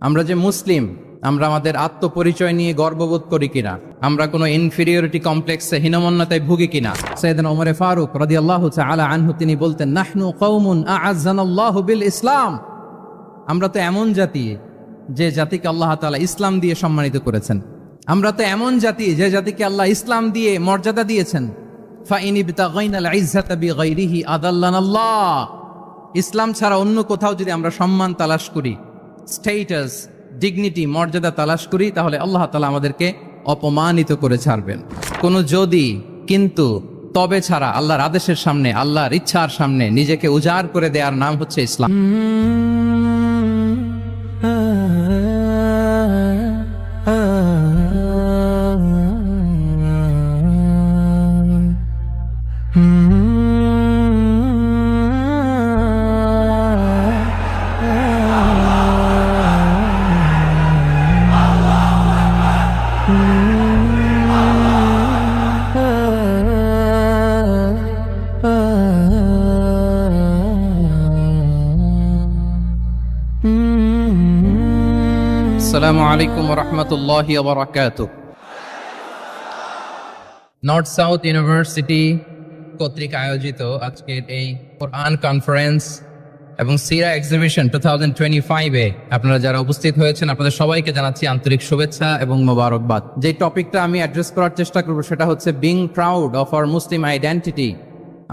আমরা যে মুসলিম, আমরা আমাদের আত্মপরিচয় নিয়ে গর্ববোধ করি কিনা, আমরা কোনো ইনফিরিয়রিটি কমপ্লেক্সে হীনমন্যতায় ভুগি কিনা। সাইয়েদনা ওমর ফারুক রাদিয়াল্লাহু তাআলা আনহু তিনি বলতেন, নাহনু কওমুন আ'আজ্জানাল্লাহু বিল ইসলাম। আমরা তো এমন জাতি যে জাতিকে আল্লাহ তাআলা ইসলাম দিয়ে সম্মানিত করেছেন। আমরা তো এমন জাতি যে জাতিকে আল্লাহ ইসলাম দিয়ে মর্যাদা দিয়েছেন। ফাইন ইবতাগাইনাল ইজ্জাতা বিগাইরিহি আদাল্লানাল্লাহ। ইসলাম ছাড়া অন্য কোথাও যদি আমরা সম্মান তালাশ করি, স্টেটাস, ডিগনিটি, মর্যাদা তালাশ করি, তাহলে আল্লাহ তাআলা আমাদেরকে অপমানিত করে ছাড়বেন। কোনো যদি, কিন্তু, তবে ছাড়া আল্লাহর আদেশের সামনে, আল্লাহর ইচ্ছার সামনে নিজেকে উজাড় করে দেওয়ার নাম হচ্ছে ইসলাম। আসসালামু আলাইকুম ওয়া রাহমাতুল্লাহি ওয়া বারাকাতুহু। নর্থ সাউথ ইউনিভার্সিটি কর্তৃক আয়োজিত আজকের এই কোরআন কনফারেন্স এবং সিরা এক্সিবিশন 2025-এ আপনারা যারা উপস্থিত হয়েছেন, আপনাদের সবাইকে জানাচ্ছি আন্তরিক শুভেচ্ছা এবং মোবারকবাদ। যে টপিকটা আমি অ্যাড্রেস করার চেষ্টা করব সেটা হচ্ছে বিং প্রাউড অফ আওয়ার মুসলিম আইডেন্টিটি।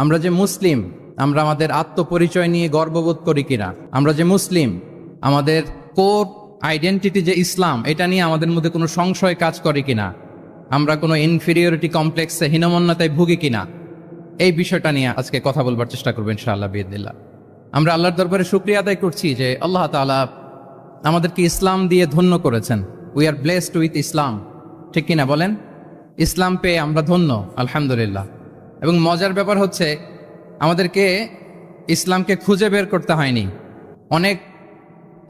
আমরা যে মুসলিম, আমরা আমাদের আত্মপরিচয় নিয়ে গর্ববোধ করি কিনা। আমরা যে মুসলিম, আমাদের কোর আইডেন্টিটি যে ইসলাম, এটা নিয়ে আমাদের মধ্যে কোনো সংশয় কাজ করে কিনা, আমরা কোনো ইনফিরিয়রিটি কমপ্লেক্সে হীনমন্যতায় ভুগি কিনা, এই বিষয়টা নিয়ে আজকে কথা বলবার চেষ্টা করবো ইনশাআল্লাহ বিইذনিল্লাহ। আমরা আল্লাহর দরবারে শুকরিয়া আদায় করছি যে আল্লাহ তাআলা আমাদেরকে ইসলাম দিয়ে ধন্য করেছেন। উই আর ব্লেসড উইথ ইসলাম, ঠিক কিনা বলেন? ইসলাম পেয়ে আমরা ধন্য, আলহামদুলিল্লাহ। এবং মজার ব্যাপার হচ্ছে আমাদেরকে ইসলামকে খুঁজে বের করতে হয়নি। অনেক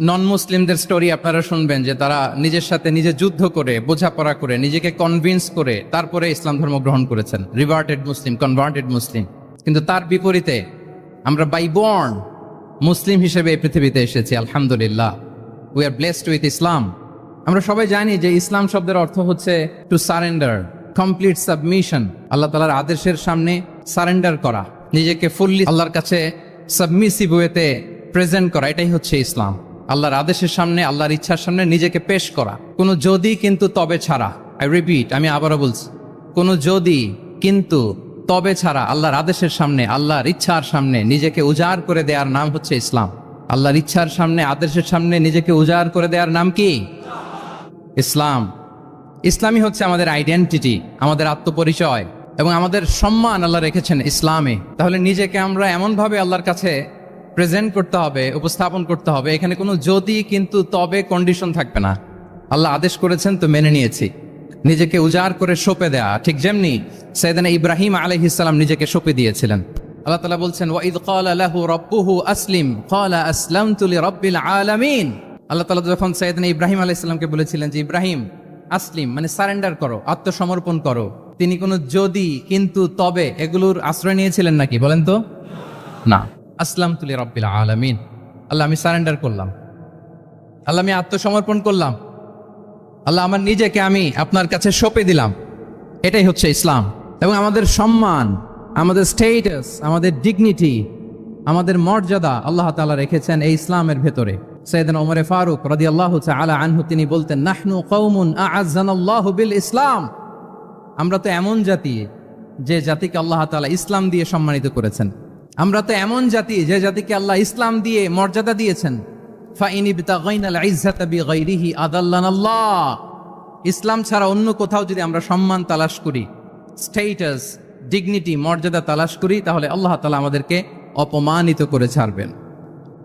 নন মুসলিমদের স্টোরি আপনারা শুনবেন যে তারা নিজের সাথে নিজে যুদ্ধ করে, বোঝাপড়া করে, নিজেকে কনভিন্স করে তারপরে ইসলাম ধর্ম গ্রহণ করেছেন, রিভার্টেড মুসলিম, কনভার্টেড মুসলিম। কিন্তু তার বিপরীতে আমরা বাই বর্ন মুসলিম হিসেবে এই পৃথিবীতে এসেছি, আলহামদুলিল্লাহ। উই আর ব্লেসড উইথ ইসলাম। আমরা সবাই জানি যে ইসলাম শব্দের অর্থ হচ্ছে টু সারেন্ডার, কমপ্লিট সাবমিশন। আল্লাহ তাআলার আদেশের সামনে সারেন্ডার করা, নিজেকে ফুললি আল্লাহর কাছে সাবমিসিভ ওয়েতে প্রেজেন্ট করা, এটাই হচ্ছে ইসলাম। আল্লাহর আদেশের সামনে, আল্লাহর ইচ্ছার সামনে নিজেকে পেশ করা। কোনো যদি, কিন্তু, তবে ছাড়া, আই রিপিট, আমি আবারও বলছি, কোনো যদি, কিন্তু, তবে ছাড়া আল্লাহর আদেশের সামনে, আল্লাহর ইচ্ছার সামনে নিজেকে উজাড় করে দেওয়ার নাম হচ্ছে ইসলাম। আল্লাহর ইচ্ছার সামনে, আদেশের সামনে নিজেকে উজাড় করে দেওয়ার নাম কি? ইসলাম। ইসলামই হচ্ছে আমাদের আইডেন্টিটি, আমাদের আত্মপরিচয় এবং আমাদের সম্মান আল্লাহ রেখেছেন ইসলামে। তাহলে নিজেকে আমরা এমনভাবে আল্লাহর কাছে প্রেজেন্ট করতে হবে, উপস্থাপন করতে হবে, এখানে কোনো যদি, কিন্তু, তবে কন্ডিশন থাকবে না। আল্লাহ আদেশ করেছেন তো মেনে নিয়েছি। নিজেকে উজাড় করে সঁপে দেয়া, ঠিক যেমনি সাইয়েদনা ইব্রাহিম আলাইহিস সালাম নিজেকে সঁপে দিয়েছিলেন। আল্লাহ তাআলা বলছেন, ওয়া ইয ক্বালা লাহু রাব্বুহু আসলিম ক্বালা আসলামতু লিরাব্বিল আলামিন। আল্লাহ তাআলা যখন সাইয়েদনা ইব্রাহিম আলাইহিস সালামকে বলেছিলেন যে ইব্রাহিম আসলিম, মানে সারেন্ডার করো, আত্মসমর্পণ করো, তিনি কোনো যদি, কিন্তু, তবে এগুলোর আশ্রয় নিয়েছিলেন নাকি? বলেন তো না। আসলামতু লিরাব্বিল আলামিন, আল্লাহ আমি সারেন্ডার করলাম, আল্লাহ আমি আত্মসমর্পণ করলাম, আল্লাহ আমার নিজেকে আমি আপনার কাছে সঁপে দিলাম। এটাই হচ্ছে ইসলাম। এবং আমাদের সম্মান, আমাদের স্টেটাস, আমাদের ডিগনিটি, আমাদের মর্যাদা আল্লাহ তাআলা রেখেছেন এই ইসলামের ভেতরে। সাইয়েদনা ওমর ফারুক রাদিয়াল্লাহু তাআলা আনহু তিনি বলতেন, নাহনু কওমুন আ'আজ্জানাল্লাহু বিল ইসলাম। আমরা তো এমন জাতি যে জাতিকে আল্লাহ তাআলা ইসলাম দিয়ে সম্মানিত করেছেন। আমরা তো এমন জাতি যে জাতিকে আল্লাহ ইসলাম দিয়ে মর্যাদা দিয়েছেন। ফাইন ইবতাগাইনাল ইজ্জাতা বিগাইরিহি আদাল্লানাল্লাহ। ইসলাম ছাড়া অন্য কোথাও যদি আমরা সম্মান তালাশ করি, স্টেটাস, ডিগনিটি, মর্যাদা তালাশ করি, তাহলে আল্লাহ তাআলা আমাদেরকে অপমানিত করে ছাড়বেন।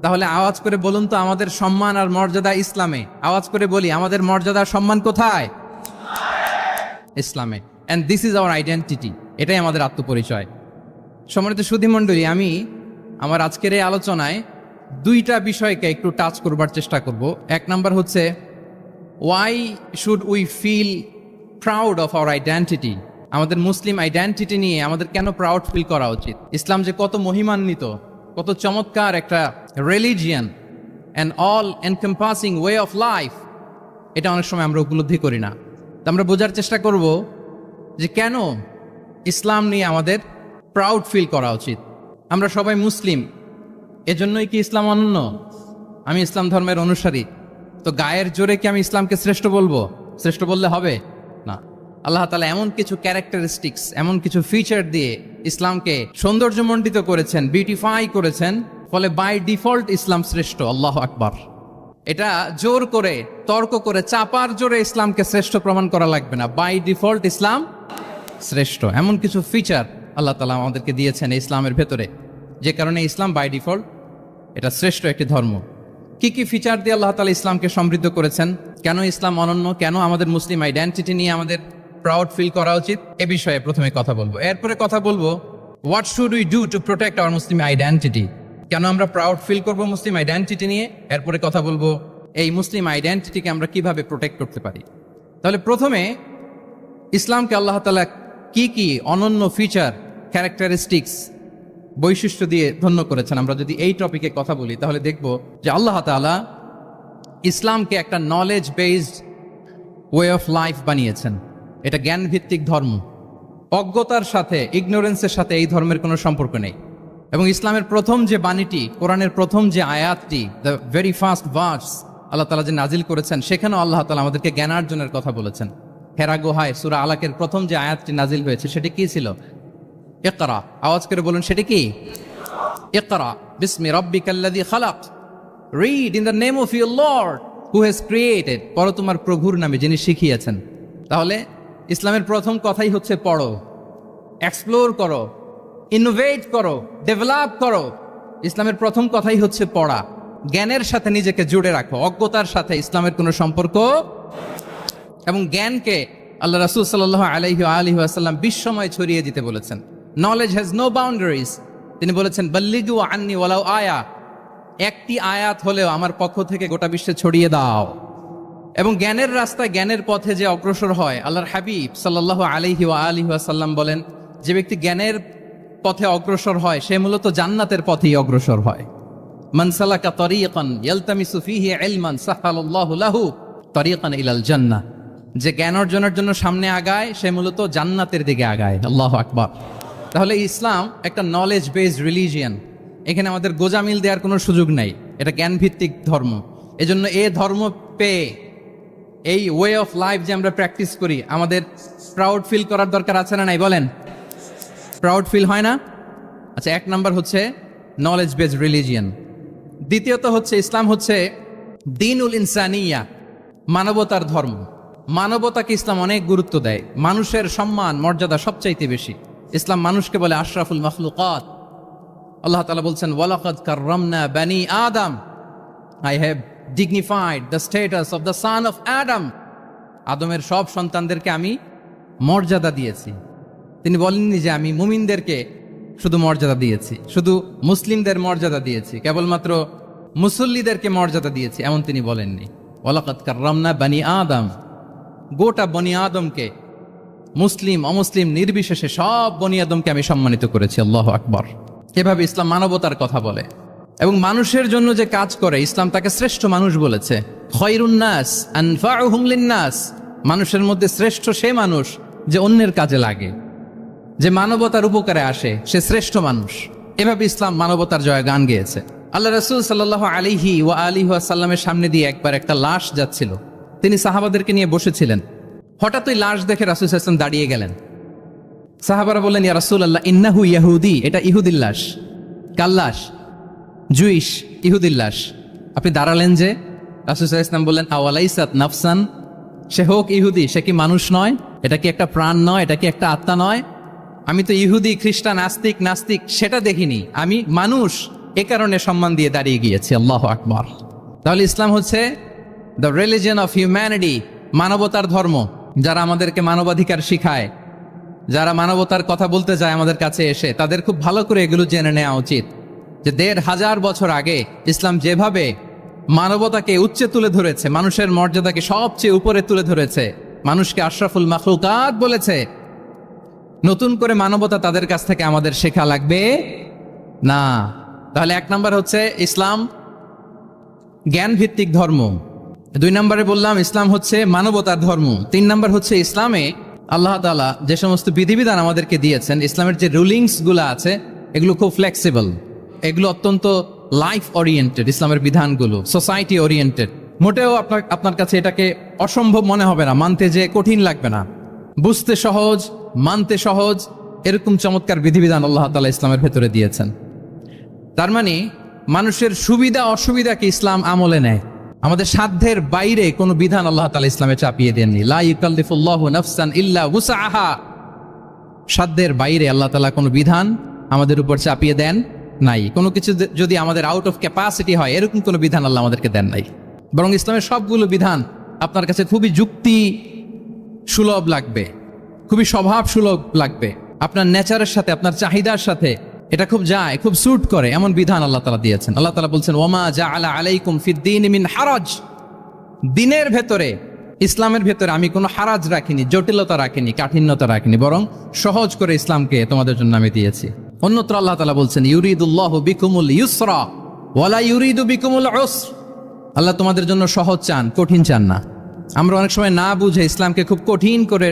তাহলে আওয়াজ করে বলুন তো, আমাদের সম্মান আর মর্যাদা ইসলামে। আওয়াজ করে বলি, আমাদের মর্যাদা সম্মান কোথায়? ইসলামে। And this is our identity. এটাই আমাদের আত্মপরিচয়। সম্মানিত সুধীমণ্ডলী, আমি আমার আজকের এই আলোচনায় দুইটা বিষয়কে একটু টাচ করবার চেষ্টা করব। এক নাম্বার হচ্ছে, why should we feel proud of our identity. আমাদের মুসলিম আইডেন্টিটি নিয়ে আমাদের কেন প্রাউড ফিল করা উচিত? ইসলাম যে কত মহিমান্বিত, কত চমৎকার একটা religion, and all encompassing way of life, এটা অনেক সময় আমরা উপলব্ধি করি না। তো আমরা বোঝার চেষ্টা করব যে কেন ইসলাম নিয়ে আমাদের প্রাউড ফিল করা উচিত। আমরা সবাই মুসলিম, এজন্যই কি ইসলাম অনন্য? আমি ইসলাম ধর্মের অনুসারী, তো গায়ের জোরে কি আমি ইসলামকে শ্রেষ্ঠ বলবো? শ্রেষ্ঠ বললে হবে না। আল্লাহ তাআলা এমন কিছু ক্যারেক্টারিস্টিক্স, এমন কিছু ফিচার দিয়ে ইসলামকে সৌন্দর্যমণ্ডিত করেছেন, বিউটিফাই করেছেন, ফলে বাই ডিফল্ট ইসলাম শ্রেষ্ঠ। আল্লাহু আকবার। এটা জোর করে, তর্ক করে, চাপার জোরে ইসলামকে শ্রেষ্ঠ প্রমাণ করা লাগবে না। বাই ডিফল্ট ইসলাম শ্রেষ্ঠ। এমন কিছু ফিচার আল্লাহ তাআলা আমাদেরকে দিয়েছেন ইসলামের ভেতরে, যে কারণে ইসলাম বাই ডিফল্ট এটা শ্রেষ্ঠ একটি ধর্ম। কি কি ফিচার দিয়ে আল্লাহ তাআলা ইসলামকে সমৃদ্ধ করেছেন, কেন ইসলাম অনন্য, কেন আমাদের মুসলিম আইডেন্টিটি নিয়ে আমাদের প্রাউড ফিল করা উচিত, এ বিষয়ে প্রথমে কথা বলবো। এরপরে কথা বলবো what should we do to protect our মুসলিম আইডেন্টিটি, কেন আমরা প্রাউড ফিল করব মুসলিম আইডেন্টিটি নিয়ে। এরপরে কথা বলবো এই মুসলিম আইডেন্টিটিকে আমরা কিভাবে প্রোটেক্ট করতে পারি। তাহলে প্রথমে ইসলামকে আল্লাহ তাআলা কি কি অনন্য ফিচার, ক্যারেক্টারিস্টিক্স, বৈশিষ্ট্য দিয়ে ধন্য করেছেন। আমরা যদি এই টপিকে কথা বলি তাহলে দেখব যে আল্লাহ তাআলা ইসলামকে একটা knowledge based way of life বানিয়েছেন। এটা জ্ঞান ভিত্তিক ধর্ম। অজ্ঞতার সাথে, ইগনোরেন্সের সাথে এই ধর্মের কোনো সম্পর্ক নেই। এবং ইসলামের প্রথম যে বাণীটি, কোরআনের প্রথম যে আয়াতটি, দ্য ভেরি ফার্স্ট ভার্স আল্লাহ তাআলা যে নাজিল করেছেন, সেখানেও আল্লাহ তাআলা আমাদেরকে জ্ঞানার্জনের কথা বলেছেন। হেরা গুহায় সূরা আলাকের প্রথম যে আয়াতটি নাজিল হয়েছে সেটি কি ছিল? ইকরা। আওয়াজ করে বলুন, সেটি কি? ইকরা বিসমি রাব্বিকাল্লাযী খালাক, read in the name of your lord who has created, পড়ো তোমার প্রভুর নামে যিনি শিখিয়েছেন। তাহলে ইসলামের প্রথম কথাই হচ্ছে পড়ো, এক্সপ্লোর করো, ইনোভেট করো, ডেভেলপ করো। ইসলামের প্রথম কথাই হচ্ছে পড়া। জ্ঞানের সাথে নিজেকে জুড়ে রাখো, অজ্ঞতার সাথে ইসলামের কোনো সম্পর্ক। এবং জ্ঞানকে আল্লাহ রাসূল সাল্লাল্লাহু আলাইহি ওয়াসাল্লাম বিশ্বময় ছড়িয়ে দিতে বলেছেন। Knowledge has no boundaries. তিনি বলেছেন বাল্লিগু আন্নি ওয়ালাউ আয়া, একটি আয়াত হলেও আমার পক্ষ থেকে গোটা বিশ্বে ছড়িয়ে দাও। এবং জ্ঞানের রাস্তায়, জ্ঞানের পথে যে অগ্রসর হয়, আল্লাহর হাবিব সাল্লাল্লাহু আলাইহি ওয়াসাল্লাম বলেন, যে ব্যক্তি জ্ঞানের পথে অগ্রসর হয় সে মূলত জান্নাতের পথেই অগ্রসর হয়। মান সালাকা তরিকান ইয়ালতামিসু ফীহি ইলমান সাহালাল্লাহু লাহু তরিকান ইলাল জান্নাহ, যে জ্ঞান অর্জনের জন্য সামনে আগায় সে মূলত জান্নাতের দিকে আগায়। আল্লাহু আকবার। তাহলে ইসলাম একটা নলেজ বেসড রিলিজিয়ান। এখানে আমাদের গোজামিল দেওয়ার কোনো সুযোগ নাই। এটা জ্ঞান ভিত্তিক ধর্ম। এজন্য এই ধর্ম পেয়ে, এই ওয়ে অফ লাইফ যে আমরা প্র্যাকটিস করি, আমাদের প্রাউড ফিল করার দরকার আছে না নাই? বলেন, প্রাউড ফিল হয় না? আচ্ছা, এক নাম্বার হচ্ছে নলেজ বেসড রিলিজিয়ান। দ্বিতীয়ত হচ্ছে ইসলাম হচ্ছে দ্বীনুল ইনসানিয়া, মানবতার ধর্ম। মানবতাকে ইসলাম অনেক গুরুত্ব দেয়। মানুষের সম্মান, মর্যাদা সবচাইতে বেশি। ইসলাম মানুষকে বলে আশরাফুল মাখলুকাত। আল্লাহ তাআলা বলছেন ওয়ালাকাদ কাররামনা বানি আদম, I have dignified the status of the son of Adam. আদমের সব সন্তানদেরকে আমি মর্যাদা দিয়েছি। তিনি বলেননি যে আমি মুমিনদেরকে শুধু মর্যাদা দিয়েছি, শুধু মুসলিমদের মর্যাদা দিয়েছি, কেবলমাত্র মুসল্লিদেরকে মর্যাদা দিয়েছি, এমন তিনি বলেননি। ওয়ালাকাদ কাররামনা বানি আদম, গোটা বনি আদমকে, মুসলিম অমুসলিম নির্বিশেষে সব বনি আদমকে আমি সম্মানিত করেছি। আল্লাহু আকবার। এভাবে ইসলাম মানবতার কথা বলে এবং মানুষের জন্য যে কাজ করে, ইসলাম তাকে শ্রেষ্ঠ মানুষ বলেছে। খায়রুন নাস আনফাউহুম লিন-নাস, মানুষের মধ্যে শ্রেষ্ঠ সে মানুষ যে অন্যের কাজে লাগে, যে মানবতার উপকারে আসে, সে শ্রেষ্ঠ মানুষ। এভাবে ইসলাম মানবতার জয়গান গেয়েছে। আল্লাহ রাসূল সাল্লাল্লাহু আলাইহি ওয়াসাল্লামের সামনে দিয়ে একবার একটা লাশ যাচ্ছিল। তিনি সাহাবাদেরকে নিয়ে বসেছিলেন। হঠাৎ ওই লাশ দেখে রাসূল সাল্লাল্লাহু আলাইহি ওয়াসাল্লাম দাঁড়িয়ে গেলেন। সাহাবারা বললেন, ইয়া রাসূলুল্লাহ, ইন্নাহু ইয়াহুদি, এটা ইহুদির লাশ। কার লাশ? জুইশ, ইহুদির লাশ। আপনি দাঁড়ালেন যে? রাসূল সাল্লাল্লাহু আলাইহি ওয়াসাল্লাম বললেন, আওয়ালাইসাত নাফসান, সে হোক ইহুদি, সে কি মানুষ নয়? এটা কি একটা প্রাণ নয়? এটা কি একটা আত্মা নয়? আমি তো ইহুদি, খ্রিস্টান, আস্তিক, নাস্তিক সেটা দেখিনি, আমি মানুষ, এ কারণে সম্মান দিয়ে দাঁড়িয়ে গিয়েছি। আল্লাহু আকবার। তাহলে ইসলাম হচ্ছে দ্য রিলিজিয়ন অফ হিউম্যানিটি, মানবতার ধর্ম। যারা আমাদেরকে মানবাধিকার শিখায়, যারা মানবতার কথা বলতে যায় আমাদের কাছে এসে, তাদের খুব ভালো করে এগুলো জেনে নেওয়া উচিত যে ১৫০০ বছর আগে ইসলাম যেভাবে মানবতাকে উচ্চে তুলে ধরেছে, মানুষের মর্যাদাকে সবচেয়ে উপরে তুলে ধরেছে, মানুষকে আশরাফুল মাখলুকাত বলেছে, নতুন করে মানবতা তাদের কাছ থেকে আমাদের শেখা লাগবে না। তাহলে এক নাম্বার হচ্ছে ইসলাম জ্ঞান ভিত্তিক ধর্ম। 2 নম্বরে বললাম ইসলাম হচ্ছে মানবতার ধর্ম। 3 নম্বর হচ্ছে ইসলামে আল্লাহ তাআলা যে সমস্ত বিধিবিধান আমাদেরকে দিয়েছেন, ইসলামের যে রুলিংস গুলো আছে এগুলো খুব ফ্লেক্সিবল, এগুলো অত্যন্ত লাইফ ওরিয়েন্টেড। ইসলামের বিধানগুলো সোসাইটি ওরিয়েন্টেড। মোটেও আপনার কাছে এটাকে অসম্ভব মনে হবে না, মানতে যে কঠিন লাগবে না, বুঝতে সহজ, মানতে সহজ, এরকম চমৎকার বিধিবিধান আল্লাহ তাআলা ইসলামের ভেতরে দিয়েছেন। তার মানে মানুষের সুবিধা অসুবিধাকে ইসলাম আমলে নেয়। আমাদের সাধ্যের বাইরে কোনো বিধান আল্লাহ তাআলা ইসলামে চাপিয়ে দেননি। লা ইউকাল্লিফুল্লাহু নাফসান ইল্লা উসআহা। সাধ্যের বাইরে আল্লাহ তাআলা কোনো বিধান আমাদের উপর চাপিয়ে দেন নাই। কোনো কিছু যদি আমাদের আউট অফ ক্যাপাসিটি হয়, এরকম কোনো বিধান আল্লাহ আমাদেরকে দেন নাই। বরং ইসলামের সবগুলো বিধান আপনার কাছে খুবই যুক্তি সুলভ লাগবে, খুবই স্বভাব সুলভ লাগবে, আপনার নেচারের সাথে, আপনার চাহিদার সাথে এটা খুব যায়, খুব স্যুট করে, এমন বিধান আল্লাহ তাআলা দিয়েছেন। আল্লাহ তাআলা বলছেন, ওয়ামা জাআলা আলাইকুম ফিদ্দীন মিন হারাজ। দিনের ভেতরে, ইসলামের ভেতরে আমি কোনো হারাজ রাখিনি, জটিলতা রাখিনি, কাঠিন্যতা রাখিনি, বরং সহজ করে ইসলামকে তোমাদের জন্য আমি দিয়েছি। অন্যত্র আল্লাহ তাআলা বলছেন, ইউরিদুল্লাহু বিকুমুল ইউসরা ওয়ালা ইউরিদু বিকুমুল উসর। আল্লাহ তোমাদের জন্য সহজ চান, কঠিন চান না। আমরা অনেক সময় না বুঝে ইসলামকে খুব কঠিন করে